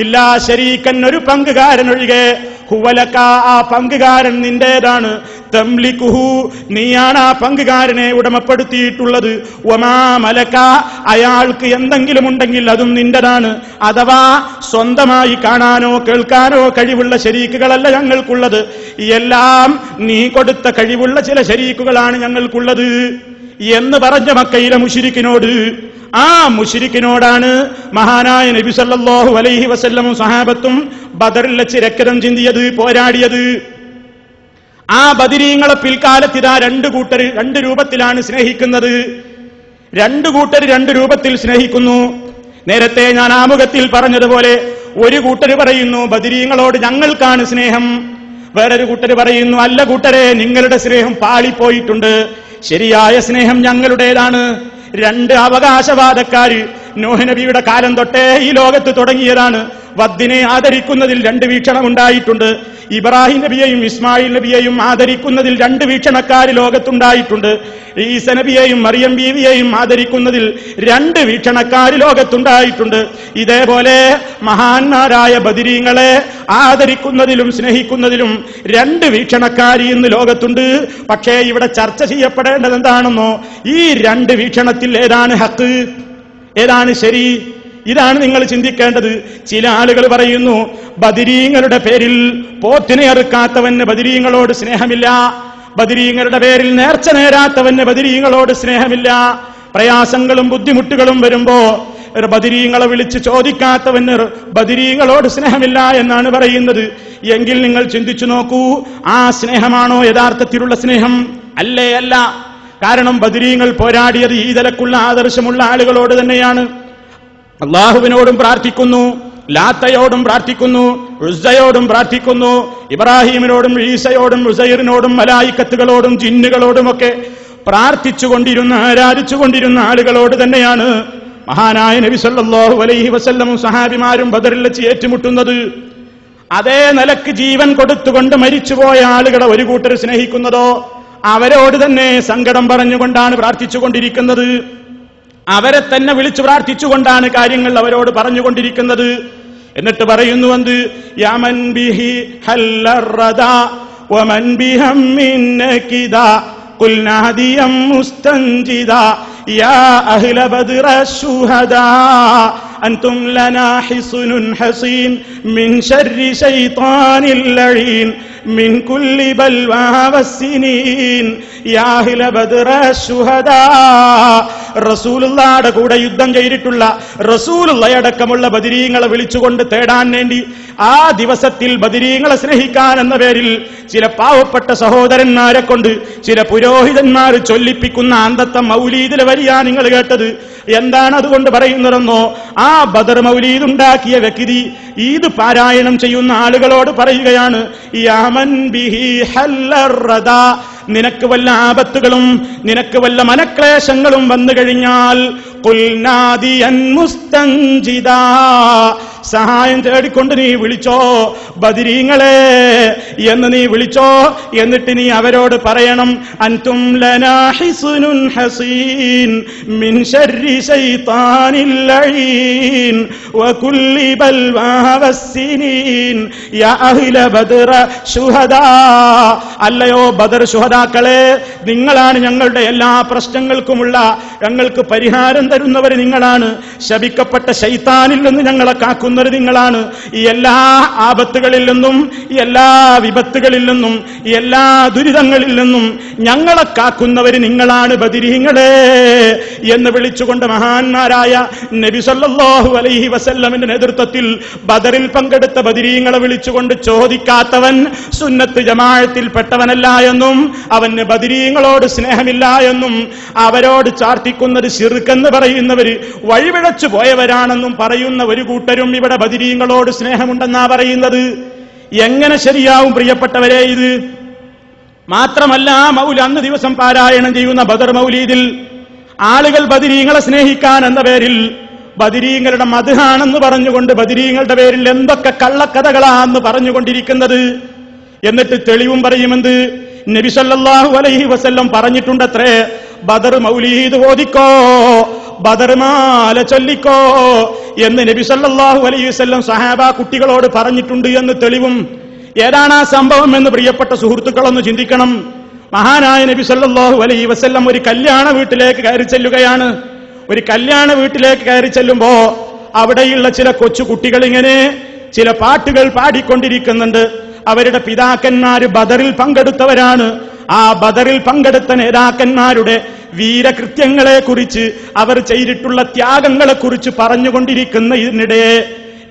ഇല്ലാ ശരീകൻ, ഒരു പങ്കുകാരൻ ഒഴികെ, ഹുവലക, ആ പങ്കുകാരൻ നിന്റേതാണ്, തംലികുഹു, നീയാണ് ആ പങ്കുകാരനെ ഉടമപ്പെടുത്തിയിട്ടുള്ളത്, വമാ മലക, അയാൾക്ക് എന്തെങ്കിലും ഉണ്ടെങ്കിൽ അതും നിന്റേതാണ്. അഥവാ സ്വന്തമായി കാണാനോ കേൾക്കാനോ കഴിവുള്ള ശരീക്കുകളല്ല ഞങ്ങൾക്കുള്ളത്, എല്ലാം നീ കൊടുത്ത കഴിവുള്ള ചില ശരീക്കുകളാണ് ഞങ്ങൾക്കുള്ളത് എന്ന് പറഞ്ഞ മക്കയിലെ മുശ്രിക്കിനോട്, ആ മുശ്രിക്കിനോടാണ് മഹാനായ നബി സല്ലല്ലാഹു അലൈഹി വസല്ലമും സഹാബത്തും ബദറിൽ വെച്ച് രക്തം ചിന്തിയത്, പോരാടിയത്. ആ ബദരീങ്ങളെ പിൽക്കാലത്ത് ഇതാ രണ്ട് കൂട്ടർ രണ്ട് രൂപത്തിലാണ് സ്നേഹിക്കുന്നത്. രണ്ടു കൂട്ടർ രണ്ട് രൂപത്തിൽ സ്നേഹിക്കുന്നു. നേരത്തെ ഞാൻ ആമുഖത്തിൽ പറഞ്ഞതുപോലെ ഒരു കൂട്ടർ പറയുന്നു ബദരീങ്ങളോട് ഞങ്ങൾക്കാണ് സ്നേഹം, വേറൊരു കൂട്ടർ പറയുന്നു അല്ല കൂട്ടരെ, നിങ്ങളുടെ സ്നേഹം പാളിപ്പോയിട്ടുണ്ട്, ശരിയായ സ്നേഹം ഞങ്ങളുടേതാണ്. രണ്ട് അവകാശവാദക്കാര് നോഹ് നബിയുടെ കാലം തൊട്ടേ ഈ ലോകത്ത് തുടങ്ങിയതാണ്. വദ്ദിനെ ആദരിക്കുന്നതിൽ രണ്ട് വീക്ഷണം ഉണ്ടായിട്ടുണ്ട്. ഇബ്രാഹിം നബിയെയും ഇസ്മായിൽ നബിയെയും ആദരിക്കുന്നതിൽ രണ്ട് വീക്ഷണക്കാര് ലോകത്തുണ്ടായിട്ടുണ്ട്. ഈസ നബിയെയും മറിയം ബീവിയെയും ആദരിക്കുന്നതിൽ രണ്ട് വീക്ഷണക്കാര് ലോകത്തുണ്ടായിട്ടുണ്ട്. ഇതേപോലെ മഹാന്മാരായ ബദരീങ്ങളെ ആദരിക്കുന്നതിലും സ്നേഹിക്കുന്നതിലും രണ്ട് വീക്ഷണക്കാര് ഇന്ന് ലോകത്തുണ്ട്. പക്ഷേ ഇവിടെ ചർച്ച ചെയ്യപ്പെടേണ്ടത് എന്താണെന്നോ, ഈ രണ്ട് വീക്ഷണത്തിൽ ഏതാണ് ഹക്ക്, ഏതാണ് ശരി? ഇതാണ് നിങ്ങൾ ചിന്തിക്കേണ്ടത്. ചില ആളുകൾ പറയുന്നു ബദരീങ്ങളുടെ പേരിൽ പോത്തിനെ അറുക്കാത്തവന് ബദരീങ്ങളോട് സ്നേഹമില്ല, ബദരീങ്ങളുടെ പേരിൽ നേർച്ച നേരാത്തവന് ബദരീങ്ങളോട് സ്നേഹമില്ല, പ്രയാസങ്ങളും ബുദ്ധിമുട്ടുകളും വരുമ്പോ ബദരീങ്ങളെ വിളിച്ച് ചോദിക്കാത്തവന് ബദരീങ്ങളോട് സ്നേഹമില്ല എന്നാണ് പറയുന്നത്. എങ്കിൽ നിങ്ങൾ ചിന്തിച്ചു നോക്കൂ, ആ സ്നേഹമാണോ യഥാർത്ഥത്തിലുള്ള സ്നേഹം? അല്ലേ? അല്ല. കാരണം ബദരീങ്ങൾ പോരാടിയത് ഈ നിലക്കുള്ള ആദർശമുള്ള ആളുകളോട് തന്നെയാണ്. അള്ളാഹുവിനോടും പ്രാർത്ഥിക്കുന്നു, ലാത്തയോടും പ്രാർത്ഥിക്കുന്നു, ഉസ്സയോടും പ്രാർത്ഥിക്കുന്നു, ഇബ്രാഹിമിനോടും ഈസയോടും ഉസൈറിനോടും മലായിക്കത്തുകളോടും ജിന്നുകളോടുമൊക്കെ പ്രാർത്ഥിച്ചുകൊണ്ടിരുന്ന ആരാധിച്ചുകൊണ്ടിരുന്ന ആളുകളോട് തന്നെയാണ് മഹാനായ നബി സല്ലല്ലാഹു അലൈഹി വസല്ലമും സഹാബിമാരും ബദറിൽ വെച്ച് ഏറ്റുമുട്ടുന്നത്. അതേ നിലക്ക് ജീവൻ കൊടുത്തുകൊണ്ട് മരിച്ചുപോയ ആളുകളെ ഒരു കൂട്ടർ സ്നേഹിക്കുന്നതോ അവരോട് തന്നെ സങ്കടം പറഞ്ഞുകൊണ്ടാണ് പ്രാർത്ഥിച്ചുകൊണ്ടിരിക്കുന്നത്. അവരെ തന്നെ വിളിച്ചു പ്രാർത്ഥിച്ചുകൊണ്ടാണ് കാര്യങ്ങൾ അവരോട് പറഞ്ഞുകൊണ്ടിരിക്കുന്നത്. എന്നിട്ട് പറയുന്നുവെന്ത്, യമൻ ബിഹി ഹല്ലറദാ വമൻ ബിഹമ്മിൻ നകിദാ ഖുൽ നാദിയം മുസ്തൻജിദാ യാ അഹ്ല ബദ്റ ശുഹദാ അൻതും ലനാ ഹിസ്നുൻ ഹസീൻ മിൻ ശർരി ശൈത്താനിൽ ലഈൻ മിൻ കുല്ലി ബൽവാ വസ്സിനീൻ യാ അഹ്ല ബദ്റ ശുഹദാ. റസൂലുള്ളാഹിയുടെ കൂടെ യുദ്ധം ചെയ്തിട്ടുള്ള റസൂലുള്ളാഹിയടക്കമുള്ള ബദരീങ്ങളെ വിളിച്ചുകൊണ്ട് തേടാൻ വേണ്ടി ആ ദിവസത്തിൽ ബദരീങ്ങളെ സ്നേഹിക്കാൻ എന്ന പേരിൽ ചില പാവപ്പെട്ട സഹോദരന്മാരെ കൊണ്ട് ചില പുരോഹിതന്മാർ ചൊല്ലിപ്പിക്കുന്ന അന്തത്തെ മൗലീദിലെ വരിയാ നിങ്ങൾ കേട്ടത്. എന്താണ് അതുകൊണ്ട് പറയുന്നതെന്നോ, ആ ബദർ മൗലീദ് ഉണ്ടാക്കിയ വ്യക്തി ഈദ് പാരായണം ചെയ്യുന്ന ആളുകളോട് പറയുകയാണ്, യമൻ ബിഹി ഹല്ലറദാ, നിനക്ക് വല്ല ആപത്തുകളും നിനക്ക് വല്ല മനക്ലേശങ്ങളും വന്നു കഴിഞ്ഞാൽ ഖുൽ നാദിയൻ മുസ്തൻജിദാ, സഹായം തേടിക്കൊണ്ട് നീ വിളിച്ചോ ബദരീങ്ങളെ എന്ന് നീ വിളിച്ചോ. എന്നിട്ട് നീ അവരോട് പറയണം, അൻതും ലനാ ഹിസ്നുൻ ഹസീൻ മിൻ ശർരി ശൈത്താനിൽ ലഈൻ വകുല്ലി ബൽവാ വസ്സിനീൻ യാ അഹ്ല ബദ്റ ശുഹദാ. അല്ലയോ ബദർ ശുഹദാക്കളെ, നിങ്ങളാണ് ഞങ്ങളുടെ എല്ലാ പ്രശ്നങ്ങൾക്കുമുള്ള ഞങ്ങൾക്ക് പരിഹാരം തരുന്നവർ നിങ്ങളാണ്. ശപിക്കപ്പെട്ട ശൈത്താനിൽ നിന്ന് ഞങ്ങളെ കാക്കുന്നവർ നിങ്ങളാണ്. ഈ എല്ലാ ആപത്തുകളിൽ നിന്നും എല്ലാ വിപത്തുകളിൽ നിന്നും എല്ലാ ദുരിതങ്ങളിൽ നിന്നും ഞങ്ങളെ കാക്കുന്നവർ നിങ്ങളാണ് ബദരീങ്ങളെ എന്ന് വിളിച്ചുകൊണ്ട് മഹാന്മാരായ നബി സല്ലല്ലാഹു അലൈഹി വസല്ലമിന്റെ നേതൃത്വത്തിൽ ബദറിൽ പങ്കെടുത്ത ബദരീങ്ങളെ വിളിച്ചുകൊണ്ട് ചോദിക്കാത്തവൻ സുന്നത്ത് ജമാഅത്തിൽ പെട്ടവനല്ല എന്നും അവന് ബദരീങ്ങളോട് സ്നേഹമില്ല എന്നും അവരോട് ചാർത്തിക്കുന്നത് ശിർക്കെന്ന് പറയുന്നവര് വഴിപിഴച്ചു പോയവരാണെന്നും പറയുന്ന ഒരു കൂട്ടരും ഇവിടെ ബദരീങ്ങളോട് സ്നേഹമുണ്ടെന്നാ പറയുന്നത്. എങ്ങനെ ശരിയാവും പ്രിയപ്പെട്ടവരെ ഇത്? മാത്രമല്ല, അന്ന് ദിവസം പാരായണം ചെയ്യുന്ന ബദർ മൗലീദിൽ ആളുകൾ ബദരീങ്ങളെ സ്നേഹിക്കാൻ എന്ന പേരിൽ ബദരീങ്ങളുടെ മദ്ഹാണെന്ന് പറഞ്ഞുകൊണ്ട് ബദരീങ്ങളുടെ പേരിൽ എന്തൊക്കെ കള്ളക്കഥകളാന്ന് പറഞ്ഞുകൊണ്ടിരിക്കുന്നത്. എന്നിട്ട് തെളിവും പറയുമെന്ത്, നബി സല്ലല്ലാഹു അലൈഹി വസല്ലം പറഞ്ഞിട്ടുണ്ടത്രേ, ബദർ മൗലീദ് ഓതിക്കോ, ബദർ മാല ചൊല്ലിക്കോ എന്ന് നബി സല്ലല്ലാഹു അലൈഹി വസല്ലം സഹാബ കുട്ടികളോട് പറഞ്ഞിട്ടുണ്ട് എന്ന് തെളിവും. ഏതാണ് ആ സംഭവം എന്ന് പ്രിയപ്പെട്ട സുഹൃത്തുക്കളൊന്ന് ചിന്തിക്കണം. മഹാനായ നബി സല്ലല്ലാഹു അലൈഹി വസല്ലം ഒരു കല്യാണ വീട്ടിലേക്ക് കയറി ചെല്ലുകയാണ്. ഒരു കല്യാണ വീട്ടിലേക്ക് കയറി ചെല്ലുമ്പോ അവിടെയുള്ള ചില കൊച്ചു കുട്ടികൾ ഇങ്ങനെ ചില പാട്ടുകൾ പാടിക്കൊണ്ടിരിക്കുന്നുണ്ട്. അവരുടെ പിതാക്കന്മാര് ബദറിൽ പങ്കെടുത്തവരാണ്. ആ ബദറിൽ പങ്കെടുത്ത നേതാക്കന്മാരുടെ വീരകൃത്യങ്ങളെ കുറിച്ച് അവർ ചെയ്തിട്ടുള്ള ത്യാഗങ്ങളെ കുറിച്ച് പറഞ്ഞുകൊണ്ടിരിക്കുന്ന ഇതിനിടെ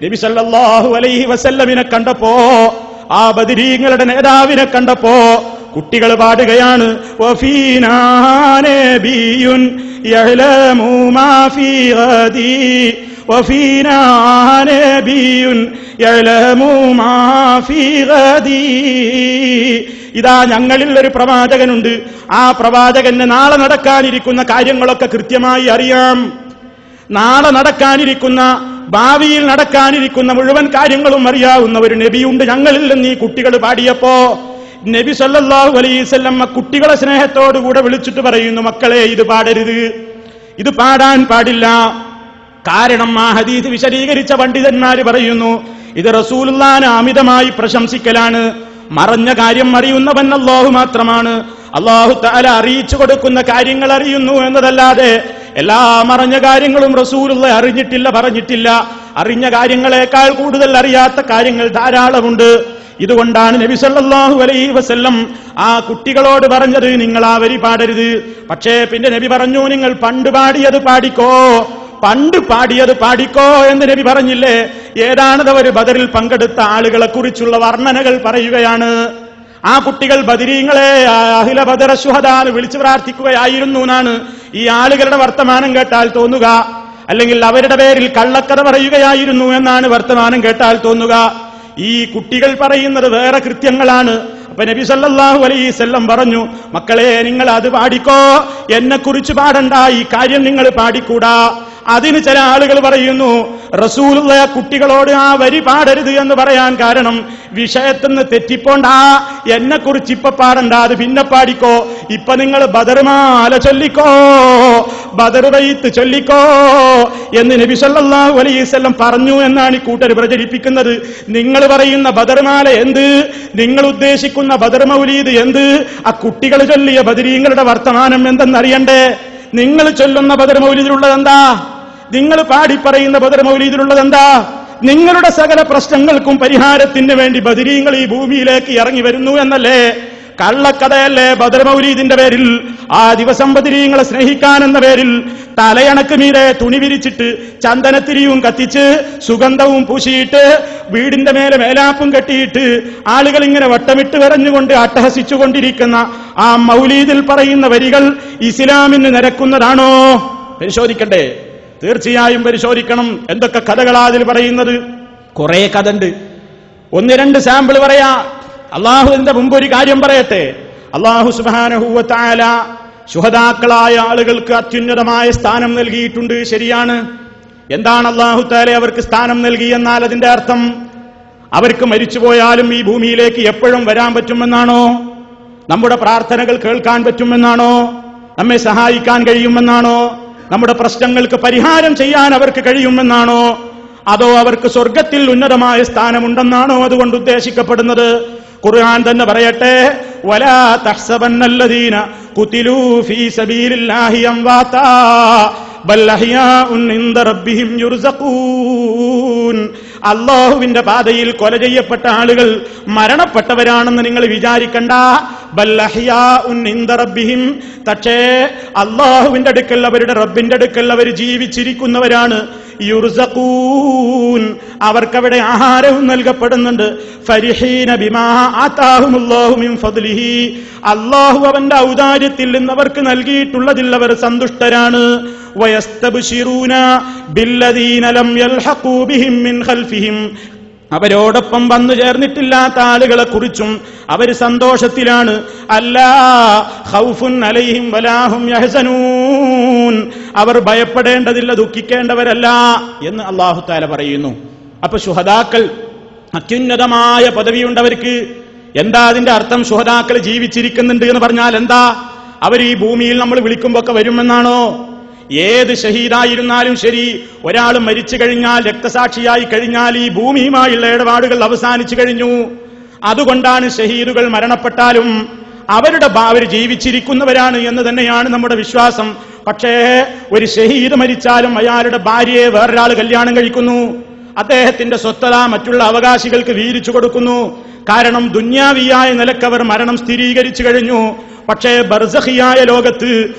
നബി സല്ലല്ലാഹു അലൈഹി വസല്ലമിനെ കണ്ടപ്പോ, ആ ബദരീങ്ങളുടെ നേതാവിനെ കണ്ടപ്പോ കുട്ടികൾ പാടുകയാണ് വഫീനാ നബിയുൻ യഅലമു മാ ഫീ ഗദി വഫീനാ നബിയുൻ യഅലമു മാ ഫീ ഗദി. ഇതാ ഞങ്ങളിൽ ഒരു പ്രവാചകനുണ്ട്, ആ പ്രവാചകന് നാളെ നടക്കാനിരിക്കുന്ന കാര്യങ്ങളൊക്കെ കൃത്യമായി അറിയാം. നാളെ നടക്കാനിരിക്കുന്ന, ഭാവിയിൽ നടക്കാനിരിക്കുന്ന മുഴുവൻ കാര്യങ്ങളും അറിയാവുന്ന ഒരു നബിയുണ്ട് ഞങ്ങളിൽ നിന്ന് ഈ കുട്ടികൾ പാടിയപ്പോ നബി സല്ലല്ലാഹു അലൈഹി വസല്ലം കുട്ടികളെ സ്നേഹത്തോടുകൂടെ വിളിച്ചിട്ട് പറയുന്നു, മക്കളെ ഇത് പാടരുത്, ഇത് പാടാൻ പാടില്ല. കാരണം ആ ഹദീസ് വിശദീകരിച്ച പണ്ഡിതന്മാര് പറയുന്നു, ഇത് റസൂലുള്ളാഹിനെ അമിതമായി പ്രശംസിക്കലാണ്. മറഞ്ഞ കാര്യം അറിയുന്നവൻ അല്ലാഹു മാത്രമാണ്. അല്ലാഹു തആല അറിയിച്ചു കൊടുക്കുന്ന കാര്യങ്ങൾ അറിയുന്നു എന്നതല്ലാതെ എല്ലാ മറഞ്ഞ കാര്യങ്ങളും റസൂലുള്ളാഹി അറിഞ്ഞിട്ടില്ല, പറഞ്ഞിട്ടില്ല. അറിഞ്ഞ കാര്യങ്ങളെക്കാൾ കൂടുതൽ അറിയാത്ത കാര്യങ്ങൾ ധാരാളമുണ്ട്. ഇതുകൊണ്ടാണ് നബി സല്ലല്ലാഹു അലൈഹി വസല്ലം ആ കുട്ടികളോട് പറഞ്ഞത്, നിങ്ങൾ ആ വരി പാടരുത്. പക്ഷേ പിന്നെ നബി പറഞ്ഞു, നിങ്ങൾ പണ്ട് പാടിയത് പാടിക്കോ, പണ്ട് പാടിയത് പാടിക്കോ എന്ന് നബി പറഞ്ഞില്ലേ? ഏതാണത്? അവർ ബദറിൽ പങ്കെടുത്ത ആളുകളെ കുറിച്ചുള്ള വർണ്ണനകൾ പറയുകയാണ്. ആ കുട്ടികൾ ബദരീങ്ങളെ അഹ്ല ബദറ ശുഹദാ എന്ന് വിളിച്ചു പ്രാർത്ഥിക്കുകയായിരുന്നു എന്നാണ് ഈ ആളുകളുടെ വർത്തമാനം കേട്ടാൽ തോന്നുക. അല്ലെങ്കിൽ അവരുടെ പേരിൽ കള്ളക്കഥ പറയുകയായിരുന്നു എന്നാണ് വർത്തമാനം കേട്ടാൽ തോന്നുക. ഈ കുട്ടികൾ പറയുന്നത് വേറെ കൃത്യങ്ങളാണ്. അപ്പൊ നബി സല്ലല്ലാഹു അലൈഹി വസല്ലം പറഞ്ഞു, മക്കളെ നിങ്ങൾ അത് പാടിക്കോ, എന്നെ കുറിച്ച് പാടണ്ട, ഈ കാര്യം നിങ്ങൾ പാടിക്കൂടാ. അതിന് ചില ആളുകൾ പറയുന്നു, റസൂലുള്ളാഹി കുട്ടികളോട് ആ വരി പാടരുത് എന്ന് പറയാൻ കാരണം വിഷയത്തിൽ നിന്ന് തെറ്റിപ്പോണ്ട, എന്നെ കുറിച്ച് ഇപ്പൊ പാടണ്ട, അത് പിന്നെ പാടിക്കോ, ഇപ്പൊ നിങ്ങൾ ബദർമാല ചൊല്ലിക്കോ, ബദർ ബൈത്ത് ചൊല്ലിക്കോ എന്ന് നബി സല്ലല്ലാഹു അലൈഹി വസല്ലം പറഞ്ഞു എന്നാണ് ഈ കൂട്ടർ പ്രചരിപ്പിക്കുന്നത്. നിങ്ങൾ പറയുന്ന ബദർമാല എന്ത്? നിങ്ങൾ ഉദ്ദേശിക്കുന്ന ബദർ മൗലീദ് എന്ത്? ആ കുട്ടികൾ ചൊല്ലിയ ബദരീങ്ങളുടെ വർത്തമാനം എന്തെന്നറിയണ്ടേ? നിങ്ങൾ ചൊല്ലുന്ന ബദർ മൗലീദിലുള്ളത് എന്താ? നിങ്ങൾ പാടിപ്പറയുന്ന ബദർ മൗലീദിലുള്ളത് എന്താ? നിങ്ങളുടെ സകല പ്രശ്നങ്ങൾക്കും പരിഹാരത്തിന് വേണ്ടി ബദരീങ്ങൾ ഈ ഭൂമിയിലേക്ക് ഇറങ്ങി വരുന്നു എന്നല്ലേ? കള്ളക്കഥയല്ലേ ബദർ മൗലീദിന്റെ പേരിൽ? ആ ദിവസം ബദരീങ്ങളെ സ്നേഹിക്കാൻ എന്ന പേരിൽ തലയണക്ക് മീതെ തുണി വിരിച്ചിട്ട് ചന്ദനത്തിരിയും കത്തിച്ച് സുഗന്ധവും പൂശിയിട്ട് വീടിന്റെ മേലെ മേലാപ്പും കെട്ടിയിട്ട് ആളുകൾ ഇങ്ങനെ വട്ടമിട്ട് വരഞ്ഞുകൊണ്ട് അട്ടഹസിച്ചുകൊണ്ടിരിക്കുന്ന ആ മൗലീദിൽ പറയുന്ന വരികൾ ഇസ്ലാമിന് നിരക്കുന്നതാണോ? പരിശോധിക്കണ്ടേ? തീർച്ചയായും പരിശോധിക്കണം. എന്തൊക്കെ കഥകളാ അതിൽ പറയുന്നത്? കുറെ കഥ ഉണ്ട്. ഒന്ന് രണ്ട് സാമ്പിൾ പറയാ. അള്ളാഹുവിന്റെ മുമ്പ് ഒരു കാര്യം പറയട്ടെ. അള്ളാഹു സുബ്ഹാനഹു വ തആല ശുഹദാക്കളായ ആളുകൾക്ക് അത്യുന്നതമായ സ്ഥാനം നൽകിയിട്ടുണ്ട്. ശരിയാണ്. എന്താണ് അള്ളാഹു തആല അവർക്ക് സ്ഥാനം നൽകി എന്നാൽ അതിന്റെ അർത്ഥം അവർക്ക് മരിച്ചുപോയാലും ഈ ഭൂമിയിലേക്ക് എപ്പോഴും വരാൻ പറ്റുമെന്നാണോ? നമ്മുടെ പ്രാർത്ഥനകൾ കേൾക്കാൻ പറ്റുമെന്നാണോ? നമ്മെ സഹായിക്കാൻ കഴിയുമെന്നാണോ? നമ്മുടെ പ്രശ്നങ്ങൾക്ക് പരിഹാരം ചെയ്യാൻ അവർക്ക് കഴിയുമെന്നാണോ? അതോ അവർക്ക് സ്വർഗത്തിൽ ഉന്നതമായ സ്ഥാനമുണ്ടെന്നാണോ അതുകൊണ്ട് ഉദ്ദേശിക്കപ്പെടുന്നത്? ഖുർആൻ തന്നെ പറയട്ടെ, വലാ തഹ്സബന്നല്ലദീന ഖുതിലൂ ഫീ സബീലില്ലാഹി അംവാതാ ബൽ അഹ്യാഉൻ ഇൻദ റബ്ബിഹിം യുർസഖൂൻ. അല്ലാഹുവിന്റെ പാതയിൽ കൊല ചെയ്യപ്പെട്ട ആളുകൾ മരണപ്പെട്ടവരാണെന്ന് നിങ്ങൾ വിചാരിക്കണ്ട. ബൽ അഹ്യാഉൻ ഇൻദ റബ്ബിഹിം, പക്ഷേ അല്ലാഹുവിന്റെ അടുക്കൽ, അവരുടെ റബ്ബിന്റെ അടുക്കൽ അവർ ജീവിച്ചിരിക്കുന്നവരാണ്. യുർസഖൂൻ, അവർക്കവിടെ ആഹാരവും നൽകപ്പെടുന്നുണ്ട്. ഫരിഹീന ബിമാ ആതാഹുമുല്ലാഹു മിൻ ഫദ്ലിഹി, അല്ലാഹു അവന്റെ ഔദാര്യത്തിൽ നിന്ന് അവർക്ക് നൽകിയിട്ടുള്ളതിൽ അവർ സന്തുഷ്ടരാണ്. വയസ്തബ്ശിറൂന ബില്ലദീന ലം യൽഹഖൂ ബിഹിം മിൻ ഖൽഫിഹിം, അവരോടൊപ്പം വന്നു ചേർന്നിട്ടില്ലാത്ത ആളുകളെ കുറിച്ചും അവർ സന്തോഷത്തിലാണ്. അല്ലാ ഖൗഫുൻ അലൈഹിം വലാഹും യഹ്സനൂൻ, അവർ ഭയപ്പെടേണ്ടതില്ല, ദുഃഖിക്കേണ്ടവരല്ല എന്ന് അല്ലാഹു തആല പറയുന്നു. അപ്പൊ ശുഹദാക്കൾ അത്യുന്നതമായ പദവിയുണ്ടവർക്ക്. എന്താ അതിന്റെ അർത്ഥം? ശുഹദാക്കൾ ജീവിച്ചിരിക്കുന്നുണ്ട് എന്ന് പറഞ്ഞാൽ എന്താ? അവർ ഈ ഭൂമിയിൽ നമ്മൾ വിളിക്കുമ്പോ ഒക്കെ വരുമെന്നാണോ? ഏത് ഷഹീദായിരുന്നാലും ശരി, ഒരാൾ മരിച്ചു കഴിഞ്ഞാൽ, രക്തസാക്ഷിയായി കഴിഞ്ഞാൽ ഈ ഭൂമിയുമായുള്ള ഇടപാടുകൾ അവസാനിച്ചു കഴിഞ്ഞു. അതുകൊണ്ടാണ് ഷഹീദുകൾ മരണപ്പെട്ടാലും അവർ ജീവിച്ചിരിക്കുന്നവരാണ് എന്ന് തന്നെയാണ് നമ്മുടെ വിശ്വാസം. പക്ഷേ ഒരു ഷഹീദ് മരിച്ചാലും അയാളുടെ ഭാര്യയെ വേറൊരാൾ കല്യാണം കഴിക്കുന്നു, അദ്ദേഹത്തിന്റെ സ്വത്തത മറ്റുള്ള അവകാശികൾക്ക് വീതിച്ചു കൊടുക്കുന്നു. കാരണം ദുന്യാവിയായ നിലക്കവർ മരണം സ്ഥിരീകരിച്ചു കഴിഞ്ഞു. പക്ഷേ ബർസഖിയായ ലോകത്ത്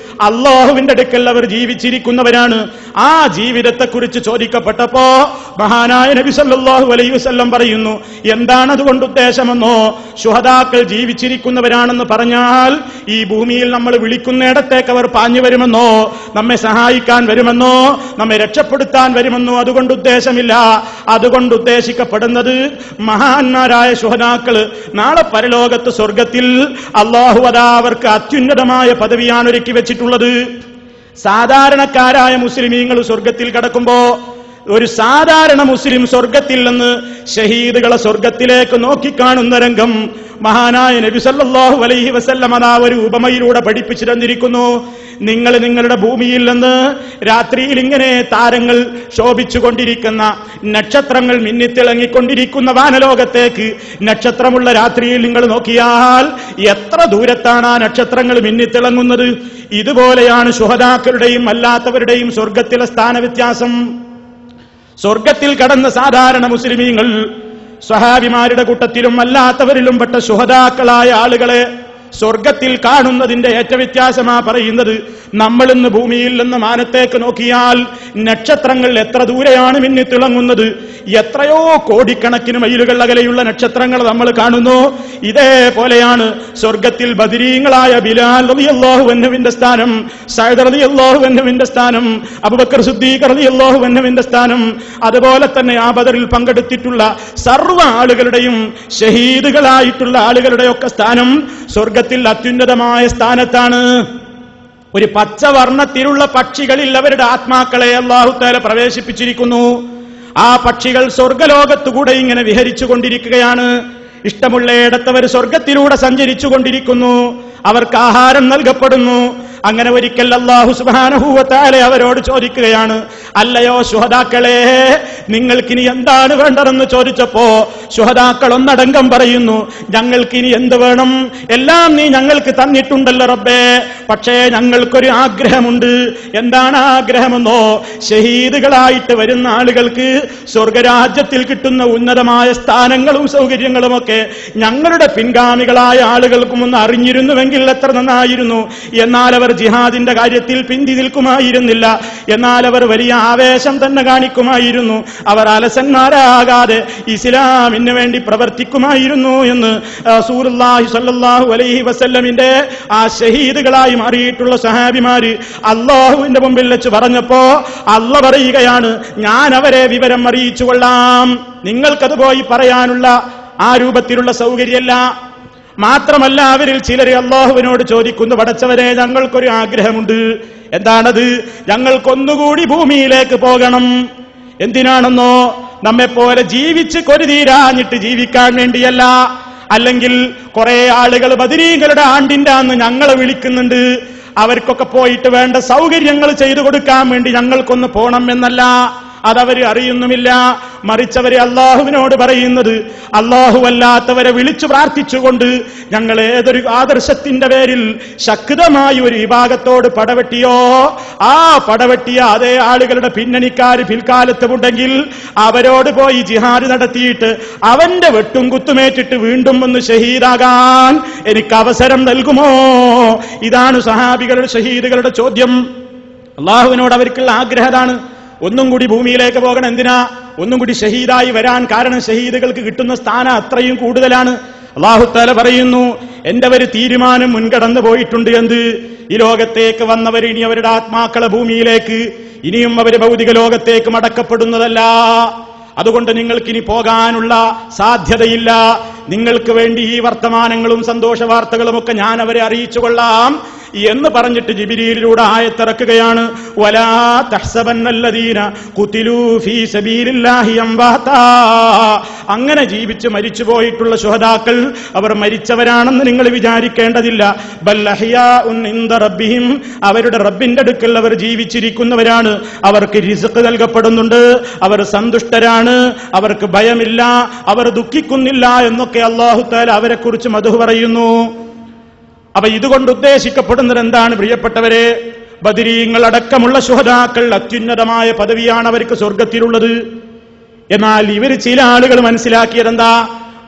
അല്ലാഹുവിന്റെ അടുക്കൽ അവർ ജീവിച്ചിരിക്കുന്നവരാണ്. ആ ജീവിതത്തെക്കുറിച്ച് ചോദിക്കപ്പെട്ടപ്പോ മഹാനായ നബി സല്ലല്ലാഹു അലൈഹി വസല്ലം പറയുന്നു, എന്താണ് അതുകൊണ്ട് ഉദ്ദേശമെന്നോ, ശുഹദാക്കൾ ജീവിച്ചിരിക്കുന്നവരാണെന്ന് പറഞ്ഞാൽ ഈ ഭൂമിയിൽ നമ്മൾ വിളിക്കുന്നിടത്തേക്ക് അവർ പാഞ്ഞു വരുമെന്നോ, നമ്മെ സഹായിക്കാൻ വരുമെന്നോ, നമ്മെ രക്ഷപ്പെടുത്താൻ വരുമെന്നോ അതുകൊണ്ട് ഉദ്ദേശമില്ല. അതുകൊണ്ട് ഉദ്ദേശിക്കപ്പെടുന്നത് മഹാന്മാരായ ശുഹദാക്കൾ നാളെ പരലോകത്ത് സ്വർഗത്തിൽ അല്ലാഹു അതാ അവർക്ക് അത്യുന്നതമായ പദവിയാണ് ഒരുക്കി വെച്ചിട്ടുള്ളത്. സാധാരണക്കാരായ മുസ്ലിമീങ്ങൾ സ്വർഗത്തിൽ കടക്കുമ്പോ ഒരു സാധാരണ മുസ്ലിം സ്വർഗത്തിൽ നിന്ന് ഷഹീദുകളെ സ്വർഗത്തിലേക്ക് നോക്കിക്കാണുന്ന രംഗം മഹാനായ നബി സല്ലല്ലാഹു അലൈഹി വസല്ലം അതാ ഒരു ഉപമയിലൂടെ പഠിപ്പിച്ചു തന്നിരിക്കുന്നു. നിങ്ങൾ നിങ്ങളുടെ ഭൂമിയിൽ നിന്ന് രാത്രിയിൽ ഇങ്ങനെ താരങ്ങൾ ശോഭിച്ചുകൊണ്ടിരിക്കുന്ന, നക്ഷത്രങ്ങൾ മിന്നിത്തിളങ്ങിക്കൊണ്ടിരിക്കുന്ന വാനലോകത്തേക്ക് നക്ഷത്രമുള്ള രാത്രിയിൽ നിങ്ങൾ നോക്കിയാൽ എത്ര ദൂരത്താണ് ആ നക്ഷത്രങ്ങൾ മിന്നിത്തിളങ്ങുന്നത്. ഇതുപോലെയാണ് ശുഹദാക്കളുടെയും അല്ലാത്തവരുടെയും സ്വർഗത്തിലെ സ്ഥാനവ്യത്യാസം. സ്വർഗത്തിൽ കടന്ന സാധാരണ മുസ്ലിമീങ്ങൾ സ്വഹാബിമാരുടെ കൂട്ടത്തിലും അല്ലാത്തവരിലും പെട്ട ശുഹദാക്കളായ ആളുകളെ സ്വർഗത്തിൽ കാണുന്നതിന്റെ ഏറ്റവ്യത്യാസമാ പറയുന്നത്. നമ്മൾ ഇന്ന് ഭൂമിയിൽ നിന്ന് മാനത്തേക്ക് നോക്കിയാൽ നക്ഷത്രങ്ങൾ എത്ര ദൂരെയാണ് മിന്നിത്തിളങ്ങുന്നത്. എത്രയോ കോടിക്കണക്കിന് മൈലുകൾ അകലെയുള്ള നക്ഷത്രങ്ങൾ നമ്മൾ കാണുന്നു. ഇതേപോലെയാണ് സ്വർഗത്തിൽ ബദരീങ്ങളായ ബിലാൽ റളിയല്ലാഹു അൻഹുവിന്റെ സ്ഥാനം, സഅദ് റളിയല്ലാഹു അൻഹുവിന്റെ സ്ഥാനം, അബൂബക്കർ സിദ്ദീഖ് റളിയല്ലാഹു അൻഹുവിന്റെ സ്ഥാനം, അതുപോലെ തന്നെ ആ ബദറിൽ പങ്കെടുത്തിട്ടുള്ള സർവ്വ ആളുകളുടെയും ഷഹീദുകളായിട്ടുള്ള ആളുകളുടെയൊക്കെ സ്ഥാനം സ്വർഗത്തിൽ അത്യുന്നതമായ സ്ഥാനത്താണ്. ഒരു പച്ചവർണ്ണത്തിലുള്ള പക്ഷികളിൽ അവരുടെ ആത്മാക്കളെ അല്ലാഹു തആല പ്രവേശിപ്പിച്ചിരിക്കുന്നു. ആ പക്ഷികൾ സ്വർഗലോകത്തുകൂടെ ഇങ്ങനെ വിഹരിച്ചു കൊണ്ടിരിക്കുകയാണ്. ഇഷ്ടമുള്ളയിടത്തവർ സ്വർഗത്തിലൂടെ സഞ്ചരിച്ചു കൊണ്ടിരിക്കുന്നു. അവർക്ക് ആഹാരം നൽകപ്പെടുന്നു. അങ്ങനെ ഒരിക്കൽ അല്ലാഹു സുബ്ഹാനഹു വ തആല അവരോട് ചോദിക്കുകയാണ്, അല്ലയോ ശുഹദാക്കളെ, നിങ്ങൾക്കിനി എന്താണ് വേണ്ടതെന്ന് ചോദിച്ചപ്പോ ശുഹദാക്കൾ ഒന്നടങ്കം പറയുന്നു, ഞങ്ങൾക്കിനി എന്ത് വേണം, എല്ലാം നീ ഞങ്ങൾക്ക് തന്നിട്ടുണ്ടല്ലോ റബ്ബേ, പക്ഷേ ഞങ്ങൾക്കൊരു ആഗ്രഹമുണ്ട്. എന്താണ് ആഗ്രഹമെന്നോ, ഷഹീദുകളായിട്ട് വരുന്ന ആളുകൾക്ക് സ്വർഗരാജ്യത്തിൽ കിട്ടുന്ന ഉന്നതമായ സ്ഥാനങ്ങളും സൗകര്യങ്ങളുമൊക്കെ ഞങ്ങളുടെ പിൻഗാമികളായ ആളുകൾക്കും ഒന്ന് അറിഞ്ഞിരുന്നുവെങ്കിൽ എത്ര നന്നായിരുന്നു. എന്നാൽ അവർ ജിഹാദിന്റെ കാര്യത്തിൽ പിന്തി നിൽക്കുമായിരുന്നില്ല. എന്നാൽ അവർ വലിയ ആവേശം തന്നെ കാണിക്കുമായിരുന്നു. അവർ അലസന്മാരാകാതെ ഇസ്ലാമിന് വേണ്ടി പ്രവർത്തിക്കുമായിരുന്നു എന്ന് റസൂലുള്ളാഹി സ്വല്ലല്ലാഹു അലൈഹി വസല്ലമിന്റെ ആ ഷഹീദുകളായി മാറിയിട്ടുള്ള സഹാബിമാര് അല്ലാഹുവിന്റെ മുമ്പിൽ വെച്ച് പറഞ്ഞപ്പോ അല്ലാഹു പറയുകയാണ്, ഞാൻ അവരെ വിവരം അറിയിച്ചു കൊള്ളാം. നിങ്ങൾക്കത് പോയി പറയാനുള്ള ആ രൂപത്തിലുള്ള സൗകര്യമല്ല. മാത്രമല്ല അവരിൽ ചിലർ അല്ലാഹുവിനോട് ചോദിക്കുന്നു, പടച്ചവനെ, ഞങ്ങൾക്കൊരു ആഗ്രഹമുണ്ട്. എന്താണത്? ഞങ്ങൾക്കൊന്നുകൂടി ഭൂമിയിലേക്ക് പോകണം. എന്തിനാണെന്നോ, നമ്മെപ്പോലെ ജീവിച്ച് കൊരുതീരാഞ്ഞിട്ട് ജീവിക്കാൻ വേണ്ടിയല്ല. അല്ലെങ്കിൽ കുറെ ആളുകൾ ബദരീങ്ങളുടെ ആണ്ടിന്റെ അന്ന് ഞങ്ങളെ വിളിക്കുന്നുണ്ട്, അവർക്കൊക്കെ പോയിട്ട് വേണ്ട സൗകര്യങ്ങൾ ചെയ്തു കൊടുക്കാൻ വേണ്ടി ഞങ്ങൾക്കൊന്ന് പോണം എന്നല്ല. അതവര് അറിയുന്നുമില്ല. മറിച്ചവരെ അല്ലാഹുവിനോട് പറയുന്നത്, അല്ലാഹുവല്ലാത്തവരെ വിളിച്ചു പ്രാർത്ഥിച്ചുകൊണ്ട് ഞങ്ങൾ ഏതൊരു ആദർശത്തിന്റെ പേരിൽ ശക്തമായി ഒരു വിഭാഗത്തോട് പടവെട്ടിയോ, ആ പടവെട്ടിയ അതേ ആളുകളുടെ പിന്നണിക്കാർ പിൽക്കാലത്തുമുണ്ടെങ്കിൽ അവരോട് പോയി ജിഹാദ് നടത്തിയിട്ട് അവന്റെ വെട്ടും കുത്തുമേറ്റിട്ട് വീണ്ടും ഒന്ന് ഷഹീദാകാൻ എനിക്ക് അവസരം നൽകുമോ? ഇതാണ് സഹാബികളുടെ ഷഹീദുകളുടെ ചോദ്യം. അല്ലാഹുവിനോട് അവർക്കുള്ള ആഗ്രഹമാണ്, ഒന്നും കൂടി ഭൂമിയിലേക്ക് പോകണം. എന്തിനാ? ഒന്നും കൂടി ഷഹീദായി വരാൻ. കാരണം ഷഹീദുകൾക്ക് കിട്ടുന്ന സ്ഥാനം അത്രയും കൂടുതലാണ്. അല്ലാഹു തആല പറയുന്നു, എന്റെ ഒരു തീരുമാനം മുൻകടന്നു പോയിട്ടുണ്ട്. എന്ത്? ഈ ലോകത്തേക്ക് വന്നവർ ഇനി അവരുടെ ആത്മാക്കളെ ഭൂമിയിലേക്ക്, ഇനിയും അവർ ഭൗതിക ലോകത്തേക്ക് മടക്കപ്പെടുന്നതല്ല. അതുകൊണ്ട് നിങ്ങൾക്കിനി പോകാനുള്ള സാധ്യതയില്ല. നിങ്ങൾക്ക് വേണ്ടി ഈ വർത്തമാനങ്ങളും സന്തോഷ വാർത്തകളും ഒക്കെ ഞാൻ അവരെ അറിയിച്ചു കൊള്ളാം എന്ന് പറഞ്ഞിട്ട് ജിബ്രീലിലൂടെ ആയത്തിറക്കുകയാണ്. വലാ തഹ്സബന്നല്ലദീന ഖുതിലൂ ഫീ സബീലില്ലാഹി അംവാതാ. അങ്ങനെ ജീവിച്ച് മരിച്ചു പോയിട്ടുള്ള ശുഹദാക്കൾ അവർ മരിച്ചവരാണെന്ന് നിങ്ങൾ വിചാരിക്കേണ്ടതില്ല. ബൽ അഹ്യാഉൻ ഇൻദ റബ്ബിഹിം. അവരുടെ റബ്ബിന്റെ അടുക്കൽ അവർ ജീവിച്ചിരിക്കുന്നവരാണ്. അവർക്ക് റിസ്ക് നൽകപ്പെടുന്നുണ്ട്, അവർ സന്തുഷ്ടരാണ്, അവർക്ക് ഭയമില്ല, അവർ ദുഃഖിക്കുന്നില്ല എന്നൊക്കെ അല്ലാഹു തആല അവരെ കുറിച്ച് മദ്ഹ് പറയുന്നു. അപ്പൊ ഇതുകൊണ്ട് ഉദ്ദേശിക്കപ്പെടുന്നത് എന്താണ് പ്രിയപ്പെട്ടവരെ? ബദരീങ്ങൾ അടക്കമുള്ള ശുഹദാക്കൾ അത്യുന്നതമായ പദവിയാണ് അവർക്ക് സ്വർഗത്തിലുള്ളത്. എന്നാൽ ഇവർ ചില ആളുകൾ മനസ്സിലാക്കിയതെന്താ?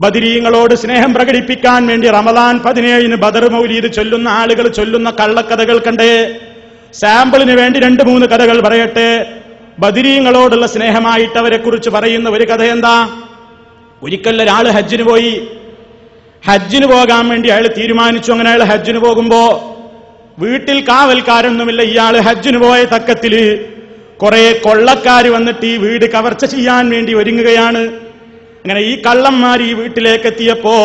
ബദരീങ്ങളോട് സ്നേഹം പ്രകടിപ്പിക്കാൻ വേണ്ടി റമദാൻ 17 ബദർ മൗലീദ് ചൊല്ലുന്ന ആളുകൾ ചൊല്ലുന്ന കള്ളക്കഥകൾ കണ്ടേ. സാമ്പിളിന് വേണ്ടി 2-3 കഥകൾ പറയട്ടെ. ബദരീങ്ങളോടുള്ള സ്നേഹമായിട്ട് അവരെ കുറിച്ച് പറയുന്ന ഒരു കഥ എന്താ? ഒരിക്കൽ ഒരാള് ഹജ്ജിന് പോയി. ഹജ്ജിന് പോകാൻ വേണ്ടി അയാൾ തീരുമാനിച്ചു. അങ്ങനെ അയാൾ ഹജ്ജിന് പോകുമ്പോ വീട്ടിൽ കാവൽക്കാരൊന്നുമില്ല. ഇയാള് ഹജ്ജിന് പോയ തക്കത്തില് കുറെ കൊള്ളക്കാര് വന്നിട്ട് ഈ വീട് കവർച്ച ചെയ്യാൻ വേണ്ടി ഒരുങ്ങുകയാണ്. അങ്ങനെ ഈ കള്ളന്മാർ ഈ വീട്ടിലേക്ക് എത്തിയപ്പോ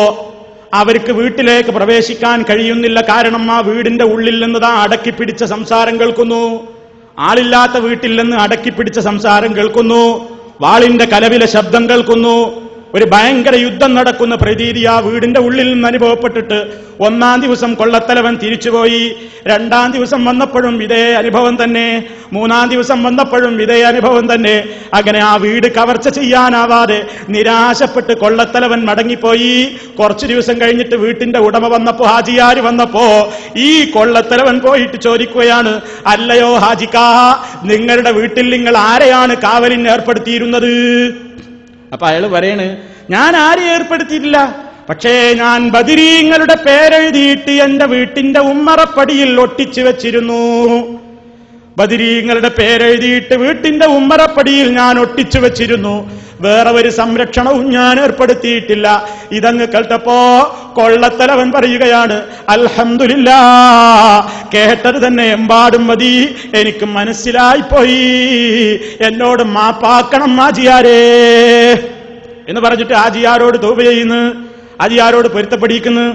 അവർക്ക് വീട്ടിലേക്ക് പ്രവേശിക്കാൻ കഴിയുന്നില്ല. കാരണം ആ വീടിന്റെ ഉള്ളിൽ നിന്ന് അടക്കിപ്പിടിച്ച സംസാരം കേൾക്കുന്നു. ആളില്ലാത്ത വീട്ടിൽ നിന്ന് അടക്കിപ്പിടിച്ച സംസാരം കേൾക്കുന്നു. വാളിന്റെ കലവിലെ ശബ്ദം കേൾക്കുന്നു. ഒരു ഭയങ്കര യുദ്ധം നടക്കുന്ന പ്രതീതി ആ വീടിന്റെ ഉള്ളിൽ നിന്ന് അനുഭവപ്പെട്ടിട്ട് 1-ാം ദിവസം കൊള്ളത്തലവൻ തിരിച്ചുപോയി. 2-ാം ദിവസം വന്നപ്പോഴും ഇതേ അനുഭവം തന്നെ. 3-ാം ദിവസം വന്നപ്പോഴും ഇതേ അനുഭവം തന്നെ. അങ്ങനെ ആ വീട് കവർച്ച ചെയ്യാനാവാതെ നിരാശപ്പെട്ട് കൊള്ളത്തലവൻ മടങ്ങിപ്പോയി. കുറച്ചു ദിവസം കഴിഞ്ഞിട്ട് വീട്ടിന്റെ ഉടമ വന്നപ്പോ, ഹാജിയാര് വന്നപ്പോ ഈ കൊള്ളത്തലവൻ പോയിട്ട് ചോദിക്കുകയാണ്, അല്ലയോ ഹാജിക്കാ, നിങ്ങളുടെ വീട്ടിൽ നിങ്ങൾ ആരെയാണ് കാവലിന് ഏർപ്പെടുത്തിയിരുന്നത്? അപ്പൊ അയാൾ പറയണ്, ഞാൻ ആരെയും ഏർപ്പെടുത്തിയിട്ടില്ല, പക്ഷേ ഞാൻ ബദരീങ്ങളുടെ പേരെഴുതിയിട്ട് എന്റെ വീട്ടിന്റെ ഉമ്മറപ്പടിയിൽ ഒട്ടിച്ചു വെച്ചിരുന്നു. ബദരീങ്ങളുടെ പേരെഴുതിയിട്ട് വീട്ടിന്റെ ഉമ്മറപ്പടിയിൽ ഞാൻ ഒട്ടിച്ചു വെച്ചിരുന്നു. വേറെ ഒരു സംരക്ഷണവും ഞാൻ ഏർപ്പെടുത്തിയിട്ടില്ല. ഇതങ്ങ് കേട്ടപ്പോ കൊള്ളത്തലവൻ പറയുകയാണ്, അൽഹംദുലില്ലാഹ്, കേട്ടത് തന്നെ എമ്പാടും മതി, എനിക്ക് മനസ്സിലായിപ്പോയി, എന്നോട് മാപ്പാക്കണം ഹാജിയാരേ എന്ന് പറഞ്ഞിട്ട് ഹാജിയാരോട് തൗബ ചെയ്യുന്നു. ഹാജിയാരോട് പൊരുത്തപ്പെടിക്കുന്നു.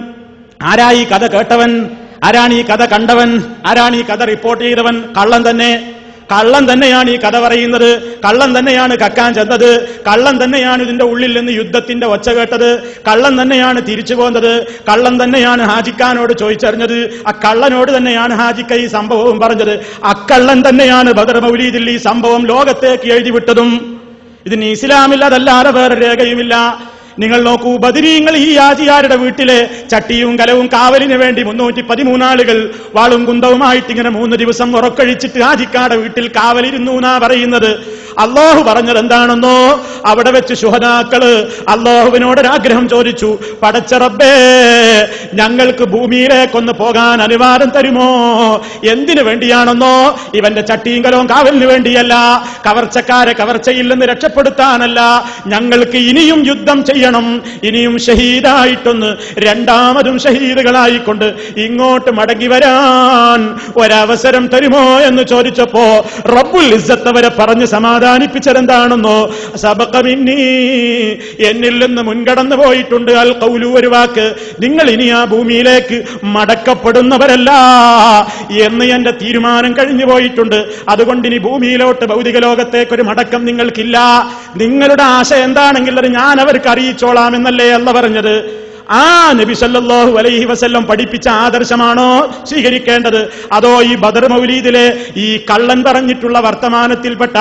ആരാ ഈ കഥ കേട്ടവൻ? ആരാണ് ഈ കഥ കണ്ടവൻ? ആരാണ് ഈ കഥ റിപ്പോർട്ട് ചെയ്തവൻ? കള്ളൻ തന്നെ. കള്ളൻ തന്നെയാണ് ഈ കഥ പറയുന്നത്. കള്ളൻ തന്നെയാണ് കക്കാൻ ചെന്നത്. കള്ളൻ തന്നെയാണ് ഇതിന്റെ ഉള്ളിൽ നിന്ന് യുദ്ധത്തിന്റെ ഒച്ച കേട്ടത്. കള്ളൻ തന്നെയാണ് തിരിച്ചു പോകുന്നത്. കള്ളൻ തന്നെയാണ് ഹാജിക്കാനോട് ചോദിച്ചറിഞ്ഞത്. ആ കള്ളനോട് തന്നെയാണ് ഹാജിക്ക ഈ സംഭവവും പറഞ്ഞത്. അക്കള്ളൻ തന്നെയാണ് ബദർ മൗലീദിൽ ഈ സംഭവം ലോകത്തേക്ക് എഴുതിവിട്ടതും. ഇതിന് ഇസ്ലാമിൽ അതല്ലാതെ വേറെ രേഖയുമില്ല. നിങ്ങൾ നോക്കൂ, ബദരീങ്ങൾ ഈ ഹാജിയാരുടെ വീട്ടിലെ ചട്ടിയും കലവും കാവലിന് വേണ്ടി 313 ആളുകൾ വാളും കുന്തവുമായിട്ട് ഇങ്ങനെ 3 ദിവസം ഉറക്കൊഴിച്ചിട്ട് ഹാജിക്കാരുടെ വീട്ടിൽ കാവലിരുന്നു എന്നാ പറയുന്നത്. അള്ളാഹു പറഞ്ഞത് എന്താണെന്നോ, അവിടെ വെച്ച് ശുഹദാക്കള് അള്ളാഹുവിനോടൊരാഗ്രഹം ചോദിച്ചു, പടച്ച റബ്ബേ, ഞങ്ങൾക്ക് ഭൂമിയിലേക്കൊന്ന് പോകാൻ അനുവാദം തരുമോ? എന്തിനു വേണ്ടിയാണെന്നോ, ഇവന്റെ ചട്ടിയും കലവും കാവലിന് വേണ്ടിയല്ല, കവർച്ചക്കാരെ കവർച്ചയിൽ നിന്ന് രക്ഷപ്പെടുത്താനല്ല, ഞങ്ങൾക്ക് ഇനിയും യുദ്ധം ചെയ്യണം, ഇനിയും ഷഹീദായിട്ടൊന്ന് രണ്ടാമതും ഷഹീദുകളായിക്കൊണ്ട് ഇങ്ങോട്ട് മടങ്ങി വരാൻ ഒരവസരം തരുമോ എന്ന് ചോദിച്ചപ്പോ റബ്ബുൽ ഇസ്സത്ത് അവരെ പറഞ്ഞ് സമാധാനിപ്പിച്ചതെന്താണെന്നോ, സബഖ മിന്നീ, എന്നിൽ നിന്ന് മുൻകടന്നു പോയിട്ടുണ്ട് അൽ ഖൗലു, ഒരു വാക്ക്, നിങ്ങൾ ഇനി ആ ഭൂമിയിലേക്ക് മടക്കപ്പെടുന്നവരല്ല എന്ന് എന്റെ തീരുമാനം കഴിഞ്ഞു പോയിട്ടുണ്ട്. അതുകൊണ്ട് ഇനി ഭൂമിയിലോട്ട് ഭൗതിക ലോകത്തേക്കൊരു മടക്കം നിങ്ങൾക്കില്ല. നിങ്ങളുടെ ആശ എന്താണെങ്കിൽ അത് ഞാൻ അവർക്ക് അറിയിച്ചോളാം എന്നല്ലേ അല്ലാഹു പറഞ്ഞത്. ആ നബി സല്ലല്ലാഹു അലൈഹി വസല്ലം പഠിപ്പിച്ച ആദർശമാണോ സ്വീകരിക്കേണ്ടത്? അതോ ഈ ബദർ മൗലീദിലെ ഈ കള്ളൻ പറഞ്ഞിട്ടുള്ള വർത്തമാനത്തിൽപ്പെട്ട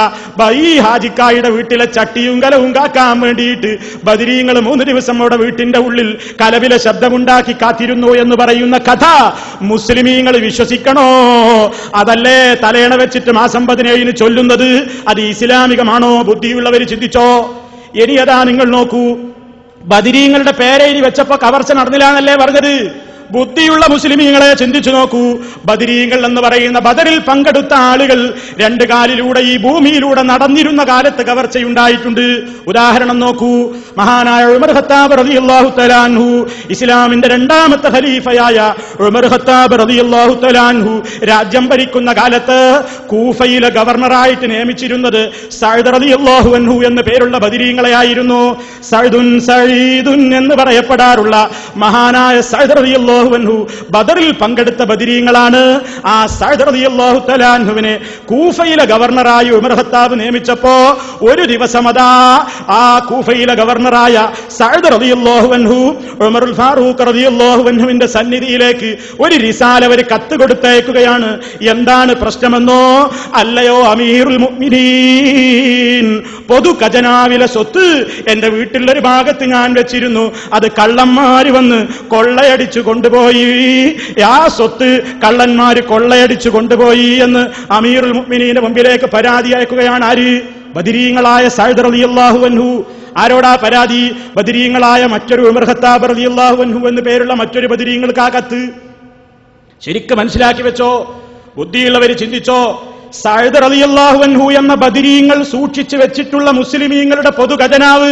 ഈ ഹാജിക്കായുടെ വീട്ടിലെ ചട്ടിയും കലവും കാക്കാൻ വേണ്ടിയിട്ട് ബദരീങ്ങൾ 3 ദിവസം അവിടെ വീട്ടിന്റെ ഉള്ളിൽ കലവിലെ ശബ്ദമുണ്ടാക്കി കാത്തിരുന്നു എന്ന് പറയുന്ന കഥ മുസ്ലിമീങ്ങൾ വിശ്വസിക്കണോ? അതല്ലേ തലേണ വെച്ചിട്ട് മാസം 17 ചൊല്ലുന്നത്? അത് ഇസ്ലാമികമാണോ? ബുദ്ധിയുള്ളവർ ചിന്തിച്ചോ? ഇനി അതാ നിങ്ങൾ നോക്കൂ, ബദരീങ്ങളുടെ പേരെഴുതി വെച്ചപ്പോ കവർച്ച നടന്നില്ല എന്നല്ലേ പറഞ്ഞത്? ബുദ്ധിയുള്ള മുസ്ലിമീങ്ങളെ ചിന്തിച്ചു നോക്കൂ. ബദരീങ്ങൾ എന്ന് പറയുന്ന ബദറിൽ പങ്കെടുത്ത ആളുകൾ 2 കാലിലൂടെ ഈ ഭൂമിയിലൂടെ നടന്നിരുന്ന കാലത്ത് കവർച്ചയുണ്ടായിട്ടുണ്ട്. ഉദാഹരണം നോക്കൂ, മഹാനായ ഉമർ ഖത്താബ് റളിയല്ലാഹു തആല അൻഹു, ഇസ്ലാമിന്റെ 2ാമത്തെ ഖലീഫയായ ഉമർ ഖത്താബ് റളിയല്ലാഹു തആല അൻഹു രാജ്യം ഭരിക്കുന്ന കാലത്ത് കൂഫയിലെ ഗവർണറായിട്ട് നിയമിച്ചിരുന്നത് സഅദ് റളിയല്ലാഹു അൻഹു എന്ന പേരുള്ള ബദരീങ്ങളെയായിരുന്നു. സഅദുൻ സഈദുൻ എന്ന് പറയപ്പെടാറുള്ള മഹാനായ സഅദ് റളിയല്ലാഹു അൻഹു ബദറിൽ പങ്കെടുത്ത ബദരീങ്ങളാണ്. ആ സഅദ് റളിയല്ലാഹു തആല അൻഹുവിനെ കൂഫയിലെ ഗവർണറായി ഉമർ ഖത്താബ് നിയമിച്ചപ്പോ ഒരു ദിവസം അതാ ആ കൂഫയിലെ ഗവർണറായ സഅദ് റളിയല്ലാഹു അൻഹു ഉമറുൽ ഫാറൂഖ് റളിയല്ലാഹു അൻഹുവിന്റെ സന്നിധിയിലേക്ക് ഒരു റിസാല, ഒരു കത്ത് കൊടുത്തയക്കുകയാണ്. എന്താണ് പ്രശ്നമെന്നോ, അല്ലയോ അമീറുൽ മുഅ്മിനീൻ, പൊതു ഖജനാവിലെ സ്വത്ത് എന്റെ വീട്ടിലൊരു ഭാഗത്ത് ഞാൻ വെച്ചിരുന്നു, അത് കള്ളന്മാര് വന്ന് കൊള്ളയടിച്ചു കൊണ്ടുപോയി, ആ സ്വത്ത് കള്ളന്മാര് കൊള്ളയടിച്ചു കൊണ്ടുപോയി എന്ന് അമീറുൽ മുഅ്മിനീന്റെ മുമ്പിലേക്ക് പരാതി അയക്കുകയാണ്. ആര്? ബദരീങ്ങളായ സഅദ് റളിയല്ലാഹു അൻഹു. ആരോടാ പരാതി? ബദരീങ്ങളായ മറ്റൊരു ഉമർ ഖത്താബ് റളിയല്ലാഹു അൻഹു എന്ന് പേരുള്ള മറ്റൊരു ബദരീങ്ങൾക്ക് ആ കത്ത്. ശരിക്കും മനസ്സിലാക്കി വെച്ചോ, ബുദ്ധിയുള്ളവര് ചിന്തിച്ചോ. സഅദ് റളിയല്ലാഹു അൻഹു എന്ന ബദരീങ്ങൾ സൂക്ഷിച്ചു വെച്ചിട്ടുള്ള മുസ്ലിമീങ്ങളുടെ പൊതു ഖജനാവ്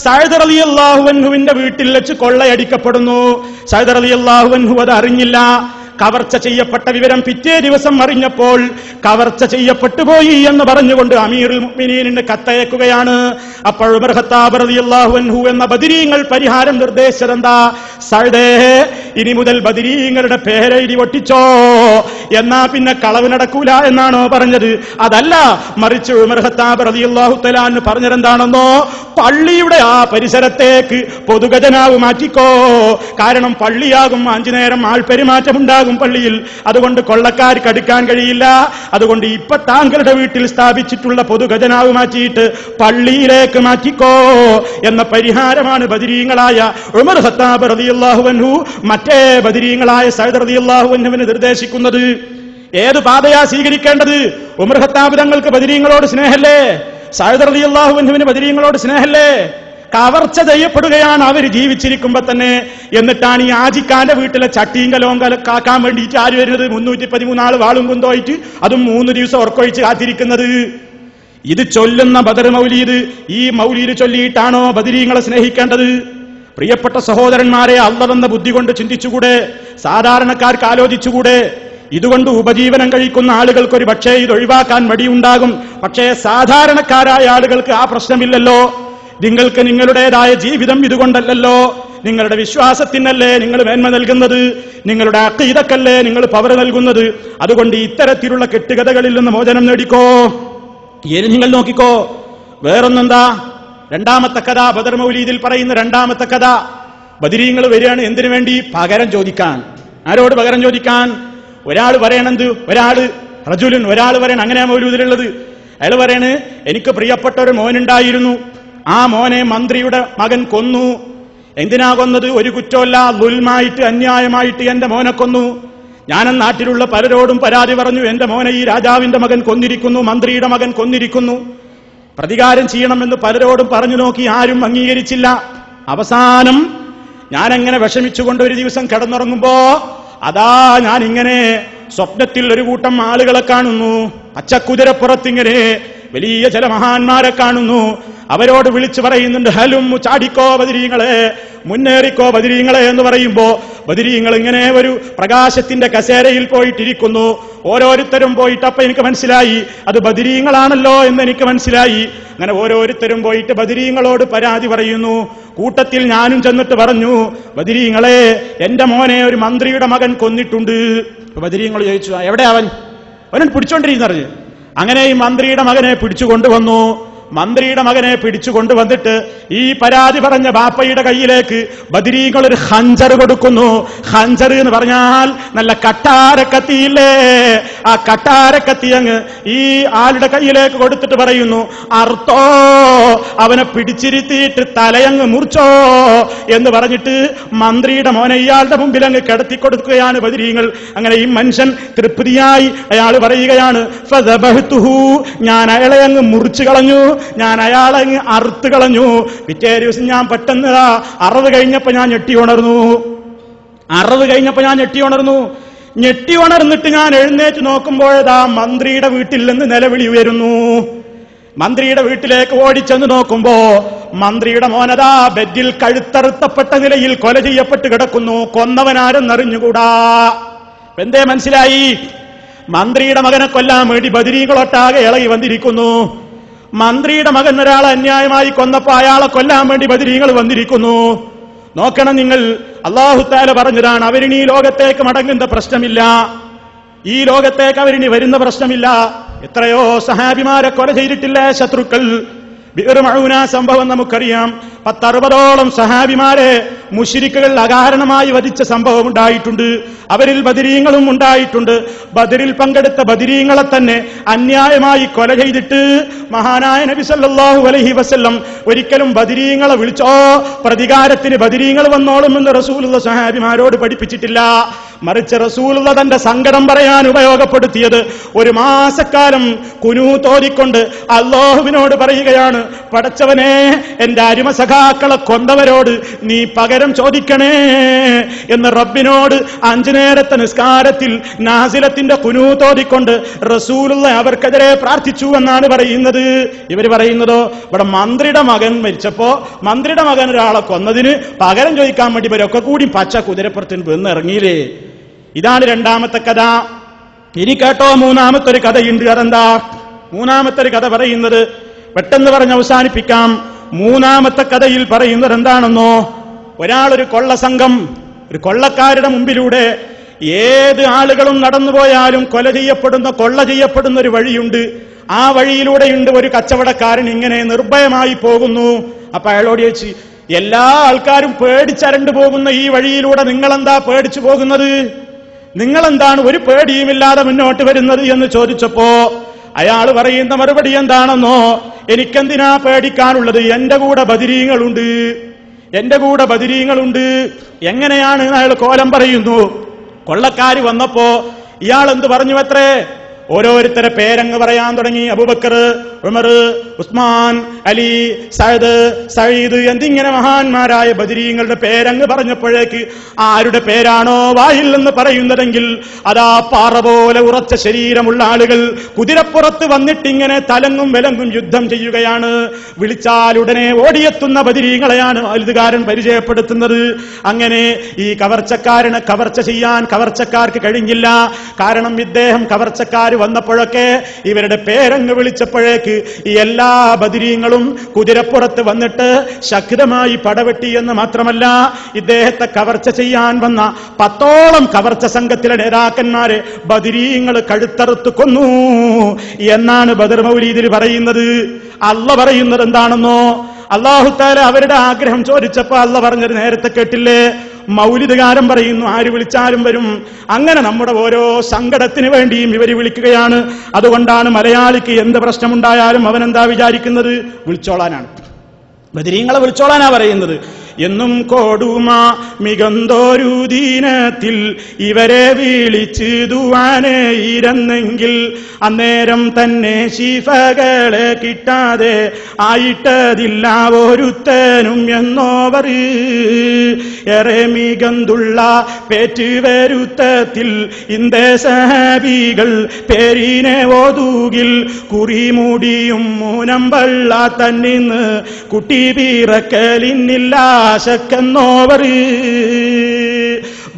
സഅദ് റളിയല്ലാഹു അൻഹുവിന്റെ വീട്ടിൽ വെച്ച് കൊള്ളയടിക്കപ്പെടുന്നു. സഅദ് റളിയല്ലാഹു അൻഹു അത് അറിഞ്ഞില്ല. കവർച്ച ചെയ്യപ്പെട്ട വിവരം പിറ്റേ ദിവസം അറിഞ്ഞപ്പോൾ കവർച്ച ചെയ്യപ്പെട്ടു പോയി എന്ന് പറഞ്ഞുകൊണ്ട് അമീറുൽ മുഅ്മിനീനിന് കത്തയക്കുകയാണ്. അപ്പോൾ ഉമർ ഖത്താബ് റളിയല്ലാഹു അൻഹു എന്ന ബദരീങ്ങൾ പരിഹാരം നിർദ്ദേശിച്ചതെന്താ? സഅദേ, ഇനി മുതൽ ബദരീങ്ങളുടെ പേരെഴുതി ഒട്ടിച്ചോ, എന്നാ പിന്നെ കളവ് നടക്കൂല എന്നാണോ പറഞ്ഞത്? അതല്ല, മറിച്ച് ഉമർ ഖത്താബ് റളിയല്ലാഹു തആല അൻഹു പറഞ്ഞതെന്താണെന്നോ, പള്ളിയുടെ ആ പരിസരത്തേക്ക് പൊതുഖജനാവ് മാറ്റിക്കോ. കാരണം പള്ളിയാകും 5 നേരം ആൾപെരുമാറ്റമുണ്ടാകും പള്ളിയിൽ. അതുകൊണ്ട് കൊള്ളക്കാർക്ക് അടുക്കാൻ കഴിയില്ല. അതുകൊണ്ട് ഇപ്പൊ താങ്കളുടെ വീട്ടിൽ സ്ഥാപിച്ചിട്ടുള്ള പൊതുഖജനാവ് മാറ്റിയിട്ട് പള്ളിയിലേക്ക് മാറ്റിക്കോ എന്ന പരിഹാരമാണ് ബദരീങ്ങളായ ഉമർ ഖത്താബ് റളിയല്ലാഹു അൻഹു മറ്റേ ബദരീങ്ങളായ സഅദ് റളിയല്ലാഹു അൻഹുവിന് നിർദ്ദേശിക്കുന്നത്. ഏത് പാതയാ സ്വീകരിക്കേണ്ടത്? ഉമർ ഖത്താബ് തങ്ങൾക്ക് ബദരീങ്ങളോട് സ്നേഹല്ലേ? സഅദ് റളിയല്ലാഹു അൻഹുവിന് ബദരീങ്ങളോട് സ്നേഹല്ലേ? കവർച്ച ചെയ്യപ്പെടുകയാണ് അവർ ജീവിച്ചിരിക്കുമ്പോ തന്നെ. എന്നിട്ടാണ് ഈ ആജിക്കാന്റെ വീട്ടിലെ ചട്ടിയും കലവും കാക്കാൻ വേണ്ടിയിട്ട് ആര് വരുന്നത്? 313 ആൾ വാളും കുന്തോയിട്ട്, അതും 3 ദിവസം ഉറക്കൊഴിച്ച് കാത്തിരിക്കുന്നത്. ഇത് ചൊല്ലുന്ന ബദർ മൗലീദ്, ഈ മൗലീദ് ചൊല്ലിയിട്ടാണോ ബദരീങ്ങളെ സ്നേഹിക്കേണ്ടത്? പ്രിയപ്പെട്ട സഹോദരന്മാരെ, അള്ളവെന്ന ബുദ്ധി കൊണ്ട് ചിന്തിച്ചുകൂടെ? സാധാരണക്കാർക്ക് ആലോചിച്ചുകൂടെ? ഇതുകൊണ്ട് ഉപജീവനം കഴിക്കുന്ന ആളുകൾക്ക് ഒരു പക്ഷേ ഇത് ഒഴിവാക്കാൻ മടിയുണ്ടാകും. പക്ഷേ സാധാരണക്കാരായ ആളുകൾക്ക് ആ പ്രശ്നമില്ലല്ലോ. നിങ്ങൾക്ക് നിങ്ങളുടേതായ ജീവിതം ഇതുകൊണ്ടല്ലോ. നിങ്ങളുടെ വിശ്വാസത്തിനല്ലേ നിങ്ങൾ മേന്മ നൽകുന്നത്? നിങ്ങളുടെ അഖീദക്കല്ലേ നിങ്ങൾ പവർ നൽകുന്നത്? അതുകൊണ്ട് ഇത്തരത്തിലുള്ള കെട്ടുകഥകളിൽ നിന്ന് മോചനം നേടിക്കോ. ഇനി നിങ്ങൾ നോക്കിക്കോ. വേറൊന്നെന്താ? രണ്ടാമത്തെ കഥ, ബദർ മൗലീദിൽ പറയുന്ന രണ്ടാമത്തെ കഥ. ബദരീങ്ങൾ വരികയാണ് എന്തിനു വേണ്ടി? പകരം ചോദിക്കാൻ. ആരോട് പകരം ചോദിക്കാൻ? ഒരാൾ പറയണെന്ത്? ഒരാൾ പറയണം. അങ്ങനെയാ മൗലൂദിലുള്ളത്. അയാൾ പറയണ്, എനിക്ക് പ്രിയപ്പെട്ട ഒരു മോനുണ്ടായിരുന്നു. ആ മോനെ മന്ത്രിയുടെ മകൻ കൊന്നു. എന്തിനാ കൊന്നത്? ഒരു കുറ്റമല്ല, ദുൽമായിട്ട് അന്യായമായിട്ട് എന്റെ മോനെ കൊന്നു. ഞാൻ നാട്ടിലുള്ള പലരോടും പരാതി പറഞ്ഞു, എന്റെ മോനെ ഈ രാജാവിന്റെ മകൻ കൊന്നിരിക്കുന്നു, മന്ത്രിയുടെ മകൻ കൊന്നിരിക്കുന്നു, പ്രതികാരം ചെയ്യണമെന്ന് പലരോടും പറഞ്ഞു നോക്കി. ആരും അംഗീകരിച്ചില്ല. അവസാനം ഞാനങ്ങനെ വിഷമിച്ചുകൊണ്ട് ഒരു ദിവസം കിടന്നുറങ്ങുമ്പോ അതാ ഞാനിങ്ങനെ സ്വപ്നത്തിൽ ഒരു കൂട്ടം ആളുകളെ കാണുന്നു. പച്ചക്കുതിരപ്പുറത്തിങ്ങനെ വലിയ ചില മഹാന്മാരെ കാണുന്നു. അവരോട് വിളിച്ചു പറയുന്നുണ്ട്, ഹലുമ്മു ചാടിക്കോ ബദരീങ്ങളെ, മുന്നേറിക്കോ ബദരീങ്ങളെ എന്ന് പറയുമ്പോ ബദരീങ്ങൾ ഇങ്ങനെ ഒരു പ്രകാശത്തിന്റെ കസേരയിൽ പോയിട്ടിരിക്കുന്നു. ഓരോരുത്തരും പോയിട്ട് അപ്പൊ എനിക്ക് മനസ്സിലായി അത് ബദരീങ്ങളാണല്ലോ എന്ന് എനിക്ക് മനസ്സിലായി. അങ്ങനെ ഓരോരുത്തരും പോയിട്ട് ബദരീങ്ങളോട് പരാതി പറയുന്നു. കൂട്ടത്തിൽ ഞാനും ചെന്നിട്ട് പറഞ്ഞു, ബദരീങ്ങളെ, എന്റെ മോനെ ഒരു മന്ത്രിയുടെ മകൻ കൊന്നിട്ടുണ്ട്. ബദരീങ്ങൾ ചോദിച്ചു, എവിടെ അവൻ പിടിച്ചോണ്ടിരിക്കുന്നു. അങ്ങനെ ഈ മന്ത്രിയുടെ മകനെ പിടിച്ചുകൊണ്ടുവന്നു. മന്ത്രിയുടെ മകനെ പിടിച്ചുകൊണ്ടുവന്നിട്ട് ഈ പരാതി പറഞ്ഞ ബാപ്പയുടെ കയ്യിലേക്ക് ബദരീകൾ ഒരു ഖഞ്ചർ കൊടുക്കുന്നു. ഖഞ്ചർ എന്ന് പറഞ്ഞാൽ നല്ല കട്ടാരക്കത്തിയില്ലേ, ആ കട്ടാരക്കത്തി അങ്ങ് ഈ ആളുടെ കയ്യിലേക്ക് കൊടുത്തിട്ട് പറയുന്നു, അർത്തോ, അവനെ പിടിച്ചിരുത്തിയിട്ട് തലയങ്ങ് മുറിച്ചോ എന്ന് പറഞ്ഞിട്ട് മന്ത്രിയുടെ മോനെ ഇയാളുടെ മുമ്പിൽ അങ്ങ് കിടത്തിക്കൊടുക്കുകയാണ് ബദരീങ്ങൾ. അങ്ങനെ ഈ മനുഷ്യൻ തൃപ്തിയായി അയാൾ പറയുകയാണ്, ഫദബഹ്തുഹു, ഞാൻ അയാളെ അങ്ങ് മുറിച്ചു കളഞ്ഞു, ഞാൻ അയാളെ അങ്ങ് അറുത്ത് കളഞ്ഞു. പിറ്റേ ദിവസം ഞാൻ പെട്ടെന്ന് അറവ് കഴിഞ്ഞപ്പോ ഞാൻ ഞെട്ടി ഉണർന്നിട്ട് ഞാൻ എഴുന്നേറ്റ് നോക്കുമ്പോഴേതാ മന്ത്രിയുടെ വീട്ടിൽ നിന്ന് നിലവിളി ഉയരുന്നു. മന്ത്രിയുടെ വീട്ടിലേക്ക് ഓടിച്ചെന്ന് നോക്കുമ്പോ മന്ത്രിയുടെ മോനതാ ബെഡിൽ കഴുത്തറുത്തപ്പെട്ട നിലയിൽ കൊല ചെയ്യപ്പെട്ട് കിടക്കുന്നു. കൊന്നവനാരെന്നറിഞ്ഞുകൂടാ. എന്തേ മനസ്സിലായി? മന്ത്രിയുടെ മകനെ കൊല്ലാൻ വേണ്ടി ബദരീകളൊട്ടാകെ ഇളകി വന്നിരിക്കുന്നു. മന്ത്രിയുടെ മകൻ ഒരാളെ അന്യായമായി കൊന്നപ്പോ അയാളെ കൊല്ലാൻ വേണ്ടി ബദരീകൾ വന്നിരിക്കുന്നു. നോക്കണം നിങ്ങൾ, അല്ലാഹു തആല പറഞ്ഞതാണ്, അവരിനി ഈ ലോകത്തേക്ക് മടങ്ങുന്ന പ്രശ്നമില്ല, ഈ ലോകത്തേക്ക് അവരിനി വരുന്ന പ്രശ്നമില്ല. എത്രയോ സഹാബിമാരെ കൊല ചെയ്തിട്ടില്ലേ ശത്രുക്കൾ? ബിർ മഊന സംഭവം നമുക്കറിയാം. 10-60ഓളം സഹാബിമാരെ മുശ്രിക്കുകൾ അകാരണമായി വധിച്ച സംഭവം ഉണ്ടായിട്ടുണ്ട്. അവരിൽ ബദരീങ്ങളും ഉണ്ടായിട്ടുണ്ട്. ബദറിൽ പങ്കെടുത്ത ബദരീങ്ങളെ തന്നെ അന്യായമായി കൊല ചെയ്തിട്ട് മഹാനായ നബി സല്ലല്ലാഹു അലൈഹി വസല്ലം ഒരിക്കലും ബദരീങ്ങളെ വിളിച്ചോ പ്രതികാരത്തിന് ബദരീങ്ങൾ വന്നോളും എന്ന് റസൂലുള്ള സഹാബിമാരോട് പഠിപ്പിച്ചിട്ടില്ല. മറിച്ച് റസൂലുള്ള തന്റെ സങ്കടം പറയാൻ ഉപയോഗപ്പെടുത്തിയത് ഒരു മാസക്കാലം കുനൂത്തോതിക്കൊണ്ട് അല്ലാഹുവിനോട് പറയുകയാണ്, പടച്ചവനെ, എന്റെ അരുമസഖാക്കളെ കൊന്നവരോട് നീ പകരം ചോദിക്കണേ എന്ന് റബ്ബിനോട് 5 നേരത്തെ നിസ്കാരത്തിൽ നാസിലത്തിന്റെ കുനൂത്തോതിക്കൊണ്ട് റസൂലുള്ള അവർക്കെതിരെ പ്രാർത്ഥിച്ചു എന്നാണ് പറയുന്നത്. ഇവർ പറയുന്നതോ ഇവിടെ മന്ത്രിയുടെ മകൻ മരിച്ചപ്പോ മന്ത്രിയുടെ മകൻ ഒരാളെ കൊന്നതിന് പകരം ചോദിക്കാൻ വേണ്ടി ഇവരൊക്കെ കൂടി പച്ച കുതിരപ്പുറത്തിന് വന്നിറങ്ങിയില്ലേ. ഇതാണ് രണ്ടാമത്തെ കഥ. ഇനി കേട്ടോ, മൂന്നാമത്തെ ഒരു കഥയുണ്ട്. അതെന്താ? മൂന്നാമത്തെ ഒരു കഥ പറയുന്നത് പെട്ടെന്ന് പറഞ്ഞ് അവസാനിപ്പിക്കാം. മൂന്നാമത്തെ കഥയിൽ പറയുന്നത് എന്താണെന്നോ, ഒരാളൊരു കൊള്ളസംഘം, ഒരു കൊള്ളക്കാരുടെ മുമ്പിലൂടെ ഏത് ആളുകളും നടന്നുപോയാലും കൊള്ള ചെയ്യപ്പെടുന്ന ഒരു വഴിയുണ്ട്. ആ വഴിയിലൂടെയുണ്ട് ഒരു കച്ചവടക്കാരൻ ഇങ്ങനെ നിർഭയമായി പോകുന്നു. അപ്പൊ അയാളോട് ചോദിച്ചു, എല്ലാ ആൾക്കാരും പേടിച്ചരണ്ടു പോകുന്ന ഈ വഴിയിലൂടെ നിങ്ങളെന്താ പേടിച്ചു പോകുന്നത്? നിങ്ങളെന്താണ് ഒരു പേടിയുമില്ലാതെ മുന്നോട്ട് വരുന്നത് എന്ന് ചോദിച്ചപ്പോ അയാൾ പറയുന്ന മറുപടി എന്താണെന്നോ, എനിക്കെന്തിനാ പേടിക്കാനുള്ളത്, എന്റെ കൂടെ ബദരീങ്ങളുണ്ട്, എന്റെ കൂടെ ബദരീങ്ങളുണ്ട്. എങ്ങനെയാണ് അയാൾ കോലം പറയുന്നു. കൊള്ളക്കാര് വന്നപ്പോ ഇയാൾ എന്ത് പറഞ്ഞു അത്രേ? ഓരോരുത്തരെ പേരങ്ങ് പറയാൻ തുടങ്ങി. അബൂബക്കർ, ഉമർ, ഉസ്മാൻ, അലി, സഅദ്, സഈദ് എന്നിങ്ങനെ മഹാന്മാരായ ബദരീങ്ങളുടെ പേരങ്ങ് പറഞ്ഞപ്പോഴേക്ക് ആരുടെ പേരാണോ വായിൽ നിന്ന് പറയുന്നതെങ്കിൽ അതാ പാറ പോലെ ഉറച്ച ശരീരമുള്ള ആളുകൾ കുതിരപ്പുറത്ത് വന്നിട്ടിങ്ങനെ തലങ്ങും വിലങ്ങും യുദ്ധം ചെയ്യുകയാണ്. വിളിച്ചാലുടനെ ഓടിയെത്തുന്ന ബദരീങ്ങളെയാണ് എഴുതുകാരൻ പരിചയപ്പെടുത്തുന്നത്. അങ്ങനെ ഈ കവർച്ചക്കാരനെ കവർച്ച ചെയ്യാൻ കവർച്ചക്കാർക്ക് കഴിഞ്ഞില്ല. കാരണം ഇദ്ദേഹം കവർച്ചക്കാർ വന്നപ്പോഴൊക്കെ ഇവരുടെ പേരങ്ങ് വിളിച്ചപ്പോഴേക്ക് ഈ എല്ലാ ബദരീങ്ങളും കുതിരപ്പുറത്ത് വന്നിട്ട് ശക്തമായി പടവെട്ടി എന്ന് മാത്രമല്ല, ഇദ്ദേഹത്തെ കവർച്ച ചെയ്യാൻ വന്ന 10ഓളം കവർച്ച സംഘത്തിലെ നേതാക്കന്മാരെ ബദരീങ്ങൾ കഴുത്തറുത്ത് കൊന്നു എന്നാണ് ബദർ മൗലീദിൽ പറയുന്നത്. അള്ള പറയുന്നത് എന്താണെന്നോ, അല്ലാഹു തആല അവരുടെ ആഗ്രഹം ചോദിച്ചപ്പോ അള്ള പറഞ്ഞത് നേരത്തെ കേട്ടില്ലേ? മൗലിദുകാരൻ പറയുന്നു, ആര് വിളിച്ചാലും വരും. അങ്ങനെ നമ്മുടെ ഓരോ സങ്കടത്തിന് വേണ്ടിയും ഇവർ വിളിക്കുകയാണ്. അതുകൊണ്ടാണ് മലയാളിക്ക് എന്ത് പ്രശ്നമുണ്ടായാലും അവനെന്താ വിചാരിക്കുന്നത്? വിളിച്ചോളാനാണ്. ബദരീങ്ങളെ വിളിച്ചോളാനാ പറയുന്നത്. എന്നും കൊടുമ മികന്തോരു ദീനത്തിൽ ഇവരെ വിളിച്ച് ദുആനെ ഇരുന്നെങ്കിൽ അന്നേരം തന്നെ ശിഫകളെ കിട്ടാതെ ആയിട്ടതില്ല ഒരുത്തനും എന്നോവർ. ഏറെ മികന്തുള്ള പേറ്റുവരുത്തത്തിൽ ഇന്ത്യ സഹാബികൾ പേരിനെ ഓതുകിൽ കുറിമുടിയും മൂനമ്പള്ള തന്നിന്ന് കുട്ടി പിറക്കലിന്നില്ല ശക്കെന്നോവർ.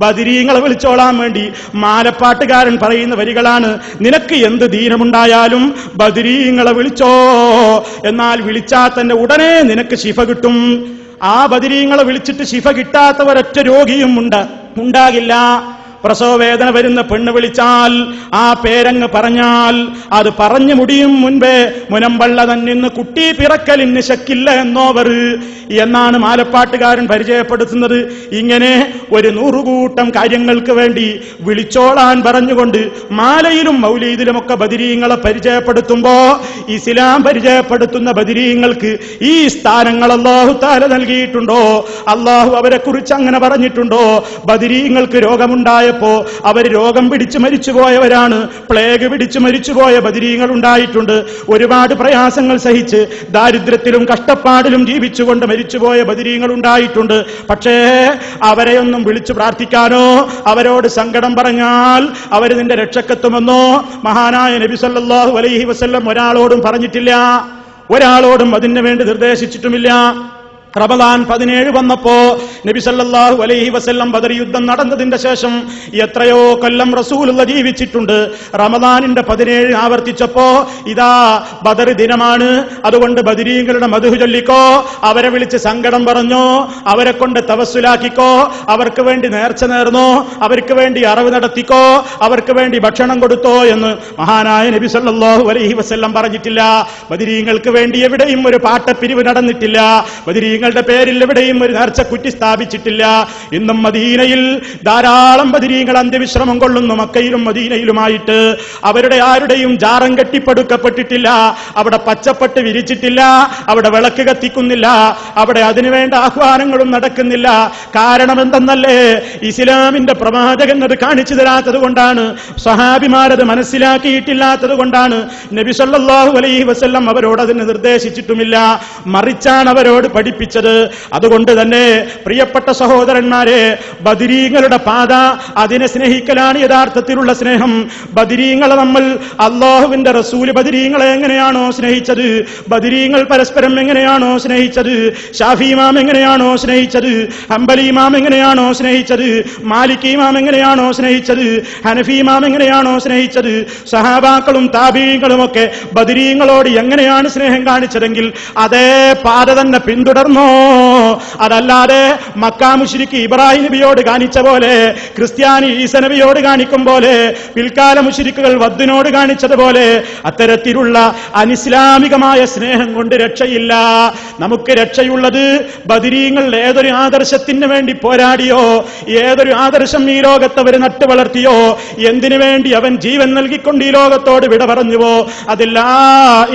ബദരീങ്ങളെ വിളിച്ചോളാൻ വേണ്ടി മാലപ്പാട്ടുകാരൻ പറയുന്ന വരികളാണ്. നിനക്ക് എന്ത് ദീനമുണ്ടായാലും ബദരീങ്ങളെ വിളിച്ചോ, എന്നാൽ വിളിച്ചാൽ തന്നെ ഉടനെ നിനക്ക് ശിഫ കിട്ടും. ആ ബദരീങ്ങളെ വിളിച്ചിട്ട് ശിഫ കിട്ടാത്തവരൊറ്റ രോഗിയും ഉണ്ടാകില്ല. പ്രസവവേദന വരുന്ന പെണ്ണ് വിളിച്ചാൽ ആ പേരങ്ങ് പറഞ്ഞാൽ അത് പറഞ്ഞു മുടിയും മുൻപേ മുനമ്പള്ള തന്നിന്ന് കുട്ടി പിറക്കലിന് ശക്കില്ല എന്നോവർ എന്നാണ് മാലപ്പാട്ടുകാരൻ പരിചയപ്പെടുത്തുന്നത്. ഇങ്ങനെ ഒരു 100 കൂട്ടം കാര്യങ്ങൾക്ക് വേണ്ടി വിളിച്ചോളാൻ പറഞ്ഞുകൊണ്ട് മാലയിലും മൗലീദിലുമൊക്കെ ബദരീങ്ങളെ പരിചയപ്പെടുത്തുമ്പോ ഇസ്ലാം പരിചയപ്പെടുത്തുന്ന ബദരീങ്ങൾക്ക് ഈ സ്ഥാനങ്ങൾ അല്ലാഹു തആല നൽകിയിട്ടുണ്ടോ? അല്ലാഹു അവരെ കുറിച്ച് അങ്ങനെ പറഞ്ഞിട്ടുണ്ടോ? ബദരീങ്ങൾക്ക് രോഗമുണ്ടായ അവർ രോഗം പിടിച്ച് മരിച്ചുപോയവരാണ്. പ്ലേഗ് പിടിച്ച് മരിച്ചുപോയ ബദരീങ്ങൾ ഉണ്ടായിട്ടുണ്ട്. ഒരുപാട് പ്രയാസങ്ങൾ സഹിച്ച് ദാരിദ്ര്യത്തിലും കഷ്ടപ്പാടിലും ജീവിച്ചുകൊണ്ട് മരിച്ചുപോയ ബദരീങ്ങൾ ഉണ്ടായിട്ടുണ്ട്. പക്ഷേ അവരെയൊന്നും വിളിച്ചു പ്രാർത്ഥിക്കാനോ അവരോട് സങ്കടം പറഞ്ഞാൽ അവർ നിന്റെ രക്ഷക്കെത്തുമെന്നോ മഹാനായ നബി സല്ലല്ലാഹു അലൈഹി വസല്ലം ഒരാളോടും പറഞ്ഞിട്ടില്ല, ഒരാളോടും അതിനു വേണ്ടി നിർദ്ദേശിച്ചിട്ടുമില്ല. റമദാൻ 17 വന്നപ്പോ നബി സല്ലല്ലാഹു അലൈഹി വസല്ലം ബദർ യുദ്ധം നടന്നതിന്റെ ശേഷം എത്രയോ കൊല്ലം റസൂലുള്ള ജീവിച്ചിട്ടുണ്ട്. റമദാനിന്റെ 17 ആവർത്തിച്ചപ്പോ ഇതാ ബദർ ദിനമാണ്, അതുകൊണ്ട് ബദരീങ്ങളുടെ മദ്ഹ് ചൊല്ലിക്കോ, അവരെ വിളിച്ച് സങ്കടം പറഞ്ഞോ, അവരെ കൊണ്ട് തവസ്സുലാക്കിക്കോ, അവർക്ക് വേണ്ടി നേർച്ച നേർന്നോ, അവർക്ക് വേണ്ടി അറിവ് നടത്തിക്കോ, അവർക്ക് വേണ്ടി ഭക്ഷണം കൊടുത്തോ എന്ന് മഹാനായ നബി സല്ലല്ലാഹു അലൈഹി വസല്ലം പറഞ്ഞിട്ടില്ല. ബദരീങ്ങൾക്ക് വേണ്ടി എവിടെയും ഒരു പാട്ടപ്പിരിവ് നടന്നിട്ടില്ല. ബദരീ ബദരീങ്ങളുടെ പേരിൽ എവിടെയും ഒരു നേർച്ചക്കുറ്റി സ്ഥാപിച്ചിട്ടില്ല. ഇന്നും മദീനയിൽ ധാരാളം ബദരീങ്ങൾ അന്ത്യവിശ്രമം കൊള്ളുന്നു. മക്കയിലും മദീനയിലുമായിട്ട് അവരുടെ ആരുടെയും ജാറം കെട്ടിപ്പടുക്കപ്പെട്ടിട്ടില്ല. അവിടെ പച്ചപ്പട്ട് വിരിച്ചിട്ടില്ല. അവിടെ വിളക്ക് കത്തിക്കുന്നില്ല. അവിടെ അതിനുവേണ്ട ആഹ്വാനങ്ങളും നടക്കുന്നില്ല. കാരണം എന്തെന്നല്ലേ? ഇസ്ലാമിന്റെ പ്രവാചകൻ അത് കാണിച്ചു തരാത്തത് കൊണ്ടാണ്. സ്വഹാബിമാരത് മനസ്സിലാക്കിയിട്ടില്ലാത്തത് കൊണ്ടാണ്. നബി സല്ലല്ലാഹു അലൈഹി വസല്ലം അവരോട് അതിന് നിർദ്ദേശിച്ചിട്ടുമില്ല. മറിച്ചാണ് അവരോട് പഠിപ്പിച്ചത്. അതുകൊണ്ട് തന്നെ പ്രിയപ്പെട്ട സഹോദരന്മാരെ, ബദരീങ്ങളുടെ പാത, അതിനെ സ്നേഹിക്കലാണ് യഥാർത്ഥത്തിലുള്ള സ്നേഹം. ബദരീങ്ങളെ നമ്മൾ, അല്ലാഹുവിന്റെ റസൂല് ബദരീങ്ങളെ എങ്ങനെയാണോ സ്നേഹിച്ചത്, ബദരീങ്ങൾ പരസ്പരം എങ്ങനെയാണോ സ്നേഹിച്ചത്, ഷാഫി ഇമാം എങ്ങനെയാണോ സ്നേഹിച്ചത്, ഹംബലി ഇമാം എങ്ങനെയാണോ സ്നേഹിച്ചത്, മാലിക് ഇമാം എങ്ങനെയാണോ സ്നേഹിച്ചത്, ഹനഫി ഇമാം എങ്ങനെയാണോ സ്നേഹിച്ചത്, സഹാബാക്കളും താബീങ്ങളും ഒക്കെ ബദരീങ്ങളോട് എങ്ങനെയാണ് സ്നേഹം കാണിച്ചതെങ്കിൽ അതേ പാത തന്നെ പിന്തുടർന്നോ. അതല്ലാതെ മക്കാ മുശ്രിക്ക് ഇബ്രാഹിം നബിയോട് കാണിച്ച പോലെ, ക്രിസ്ത്യാനി ഈസ നബിയോട് കാണിക്കും പോലെ, പിൽക്കാല മുശ്രിക്കുകൾ വദ്ദിനോട് കാണിച്ചതുപോലെ അത്തരത്തിലുള്ള അനിസ്ലാമികമായ സ്നേഹം കൊണ്ട് രക്ഷയില്ല. നമുക്ക് രക്ഷയുള്ളത് ബദരീങ്ങൾ ഏതൊരു ആദർശത്തിന് വേണ്ടി പോരാടിയോ, ഏതൊരു ആദർശം ഈ ലോകത്തവർ നട്ടു വളർത്തിയോ, എന്തിനു വേണ്ടി അവൻ ജീവൻ നൽകിക്കൊണ്ട് ഈ ലോകത്തോട് വിട പറഞ്ഞുവോ, അതിൽ ലാ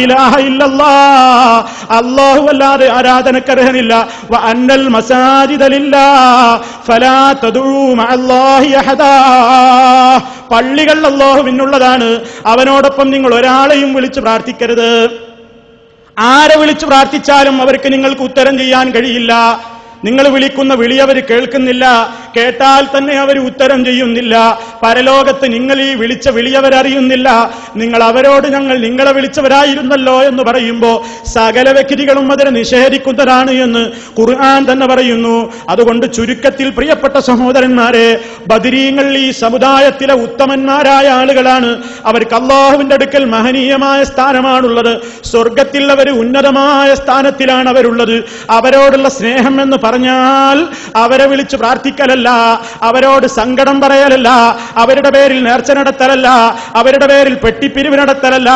ഇലാഹ ഇല്ലല്ലാഹ്, അല്ലാഹു അല്ലാതെ ആരാധനക്കർഹനില്ല. വ അന്നൽ മസാജിദ ലില്ലാഹ് ഫലാ തദ്ഉ മഅല്ലാഹി അഹദാ, പള്ളികൾ അല്ലാഹുവിനുള്ളതാണ്, അവനോടൊപ്പം നിങ്ങൾ ഒരാളെയും വിളിച്ചു പ്രാർത്ഥിക്കരുത്. ആരെ വിളിച്ചു പ്രാർത്ഥിച്ചാലും അവർക്ക് നിങ്ങൾക്ക് ഉത്തരം ചെയ്യാൻ കഴിയില്ല. നിങ്ങൾ വിളിക്കുന്ന വിളി അവർ കേൾക്കുന്നില്ല. കേട്ടാൽ തന്നെ അവർ ഉത്തരം ചെയ്യുന്നില്ല. പരലോകത്ത് നിങ്ങൾ ഈ വിളിച്ച വിളിയവരറിയുന്നില്ല. നിങ്ങൾ അവരോട് ഞങ്ങൾ നിങ്ങളെ വിളിച്ചവരായിരുന്നല്ലോ എന്ന് പറയുമ്പോൾ സകല വ്യക്തികളും അതിനെ നിഷേധിക്കുന്നതാണ് എന്ന് ഖുർആൻ തന്നെ പറയുന്നു. അതുകൊണ്ട് ചുരുക്കത്തിൽ പ്രിയപ്പെട്ട സഹോദരന്മാരെ, ബദരീങ്ങൾ ഈ സമുദായത്തിലെ ഉത്തമന്മാരായ ആളുകളാണ്. അവർക്ക് അല്ലാഹുവിന്റെ അടുക്കൽ മഹനീയമായ സ്ഥാനമാണുള്ളത്. സ്വർഗത്തിൽ അവർ ഉന്നതമായ സ്ഥാനത്തിലാണ് അവരുള്ളത്. അവരോടുള്ള സ്നേഹം എന്ന് പറഞ്ഞാൽ അവരെ വിളിച്ച് പ്രാർത്ഥിക്കലല്ല, അവരോട് സങ്കടം പറയലല്ല, അവരുടെ പേരിൽ നേർച്ച നടത്തലല്ല, അവരുടെ പേരിൽ പെട്ടിപ്പിരിവ് നടത്തലല്ല,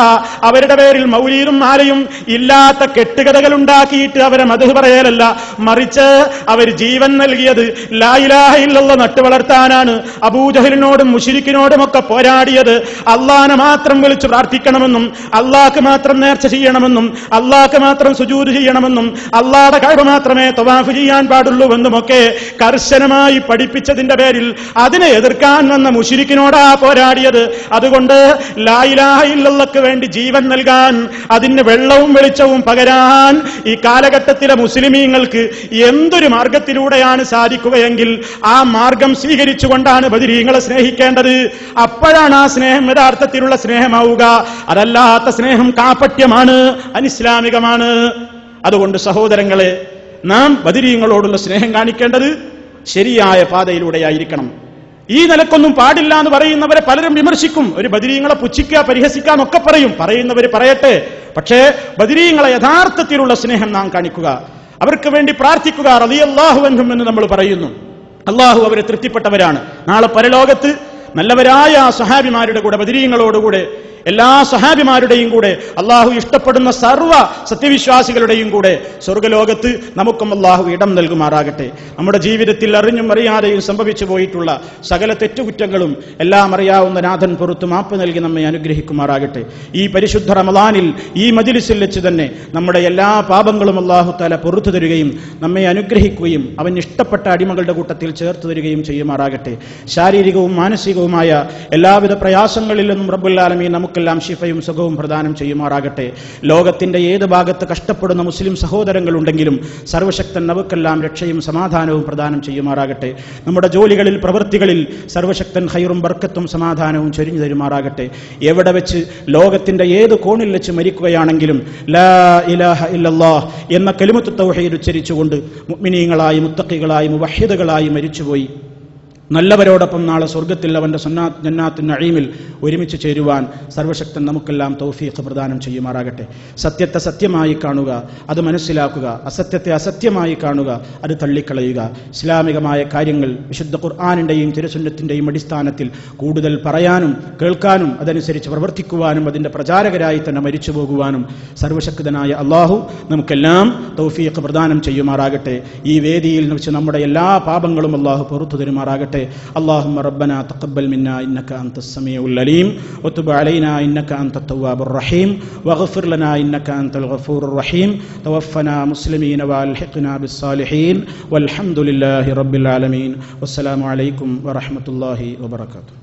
അവരുടെ പേരിൽ മൗലീദും മാലയും ഇല്ലാത്ത കെട്ടുകഥകൾ ഉണ്ടാക്കിയിട്ട് അവരെ മദ്ഹ് പറയലല്ല. മറിച്ച് അവർ ജീവൻ നൽകിയത് ലാ ഇലാഹ ഇല്ലല്ലാഹ് നട്ടുവളർത്താനാണ്. അബൂജഹലിനോടും മുശ്രിക്കിനോടും ഒക്കെ പോരാടിയത് അള്ളാഹനെ മാത്രം വിളിച്ച് പ്രാർത്ഥിക്കണമെന്നും, അള്ളാഹ്ക്ക് മാത്രം നേർച്ച ചെയ്യണമെന്നും, അള്ളാഹ്ക്ക് മാത്രം സുജൂദ് ചെയ്യണമെന്നും, അള്ളാഹുടെ കഅബ മാത്രമേ തവാഫ് ചെയ്യാൻ പാടുള്ളൂവെന്നുമൊക്കെ കർശനമായി പഠിപ്പിച്ചതിന്റെ പേരിൽ അതിനെ എതിർക്കാൻ വന്ന മുശ്രിക്കിനോടാ പോരാടിയത്. അതുകൊണ്ട് ലാ ഇലാഹ ഇല്ലല്ലാഹ്ക്ക് വേണ്ടി ജീവൻ നൽകാൻ, അതിന് വെള്ളവും വെളിച്ചവും പകരാൻ ഈ കാലഘട്ടത്തിലെ മുസ്ലിമീങ്ങൾക്ക് എന്തൊരു മാർഗത്തിലൂടെയാണ് സാധിക്കുകയെങ്കിൽ ആ മാർഗം സ്വീകരിച്ചുകൊണ്ടാണ് ബദരീങ്ങളെ സ്നേഹിക്കേണ്ടത്. അപ്പോഴാണ് ആ സ്നേഹം യഥാർത്ഥത്തിലുള്ള സ്നേഹമാവുക. അതല്ലാത്ത സ്നേഹം കാപട്യമാണ്, അനിസ്ലാമികമാണ്. അതുകൊണ്ട് സഹോദരങ്ങളെ, നാം ബദരീങ്ങളോടുള്ള സ്നേഹം കാണിക്കേണ്ടത് ശരിയായ പാതയിലൂടെയായിരിക്കണം. ഈ നിലക്കൊന്നും പാടില്ല എന്ന് പറയുന്നവരെ പലരും വിമർശിക്കും. ഒരു ബദരീങ്ങളെ പുച്ഛിക്കുക, പരിഹസിക്കുക എന്നൊക്കെ പറയും. പറയുന്നവർ പറയട്ടെ. പക്ഷേ ബദരീങ്ങളെ യഥാർത്ഥത്തിലുള്ള സ്നേഹം നാം കാണിക്കുക, അവർക്ക് വേണ്ടി പ്രാർത്ഥിക്കുക. റളിയല്ലാഹു അൻഹും എന്ന് നമ്മൾ പറയുന്നു. അള്ളാഹു അവരെ തൃപ്തിപ്പെട്ടവരാണ്. നാളെ പരലോകത്ത് നല്ലവരായ സഹാബിമാരുടെ കൂടെ, ബദരീങ്ങളോടുകൂടെ, എല്ലാ സഹാബിമാരുടെയും കൂടെ, അള്ളാഹു ഇഷ്ടപ്പെടുന്ന സർവ്വ സത്യവിശ്വാസികളുടെയും കൂടെ സ്വർഗലോകത്ത് നമുക്കും അള്ളാഹു ഇടം നൽകുമാറാകട്ടെ. നമ്മുടെ ജീവിതത്തിൽ അറിഞ്ഞും അറിയാതെയും സംഭവിച്ചു പോയിട്ടുള്ള സകല തെറ്റുകുറ്റങ്ങളും എല്ലാം അറിയാവുന്ന നാഥൻ പുറത്തു മാപ്പ് നൽകി നമ്മെ അനുഗ്രഹിക്കുമാറാകട്ടെ. ഈ പരിശുദ്ധ റമളാനിൽ ഈ മജ്‌ലിസിൽ വെച്ച് തന്നെ നമ്മുടെ എല്ലാ പാപങ്ങളും അള്ളാഹു തആല പുറത്തു തരികയും നമ്മെ അനുഗ്രഹിക്കുകയും അവൻ ഇഷ്ടപ്പെട്ട അടിമകളുടെ കൂട്ടത്തിൽ ചേർത്ത് തരികയും ചെയ്യുമാറാകട്ടെ. ശാരീരികവും മാനസികവുമായ എല്ലാവിധ പ്രയാസങ്ങളിൽ നിന്നും റബ്ബുൽ ആലമീൻ നമുക്കെല്ലാം ശിഫയും സുഖവും പ്രദാനം ചെയ്യുമാറാകട്ടെ. ലോകത്തിന്റെ ഏത് ഭാഗത്ത് കഷ്ടപ്പെടുന്ന മുസ്ലിം സഹോദരങ്ങളുണ്ടെങ്കിലും സർവശക്തൻ നമുക്കെല്ലാം രക്ഷയും സമാധാനവും പ്രദാനം ചെയ്യുമാറാകട്ടെ. നമ്മുടെ ജോലികളിൽ, പ്രവൃത്തികളിൽ സർവശക്തൻ ഖൈറും ബർക്കത്തും സമാധാനവും ചൊരിഞ്ഞു തരുമാറാകട്ടെ. എവിടെ വെച്ച്, ലോകത്തിന്റെ ഏത് കോണിൽ വെച്ച് മരിക്കുകയാണെങ്കിലും ലാ ഇലാഹ ഇല്ലല്ലാഹ് എന്ന കലിമത്ത് തൗഹീദ് ഉച്ചരിച്ചുകൊണ്ട് മുഅ്മിനീങ്ങളായി, മുത്തഖികളായി, മുവഹ്ഹിദുകളായി മരിച്ചുപോയി നല്ലവരോടൊപ്പം നാളെ സ്വർഗ്ഗത്തിൽ അവന്റെ ജന്നാത്തുൻ നഈമിൽ ഒരുമിച്ച് ചേരുവാൻ സർവശക്തൻ നമുക്കെല്ലാം തൗഫീഖ് പ്രദാനം ചെയ്യുമാറാകട്ടെ. സത്യത്തെ സത്യമായി കാണുക, അത് മനസ്സിലാക്കുക. അസത്യത്തെ അസത്യമായി കാണുക, അത് തള്ളിക്കളയുക. ഇസ്ലാമികമായ കാര്യങ്ങൾ വിശുദ്ധ ഖുർആനിന്റെയും തിരുസുന്നത്തിന്റെയും അടിസ്ഥാനത്തിൽ കൂടുതൽ പറയാനും കേൾക്കാനും അതനുസരിച്ച് പ്രവർത്തിക്കുവാനും അതിന്റെ പ്രചാരകരായി തന്നെ മരിച്ചു പോകുവാനും സർവശക്തനായ അല്ലാഹു നമുക്കെല്ലാം തൗഫീഖ് പ്രദാനം ചെയ്യുമാറാകട്ടെ. ഈ വേദിയിൽ വെച്ച് നമ്മുടെ എല്ലാ പാപങ്ങളും അല്ലാഹു പുറത്തു തരുമാറാകട്ടെ. اللهم ربنا تقبل منا إنك أنت السميع العليم وتب علينا إنك أنت التواب الرحيم واغفر لنا إنك أنت الغفور الرحيم توفنا مسلمين والحقنا بالصالحين والحمد لله رب العالمين والسلام عليكم ورحمة الله وبركاته.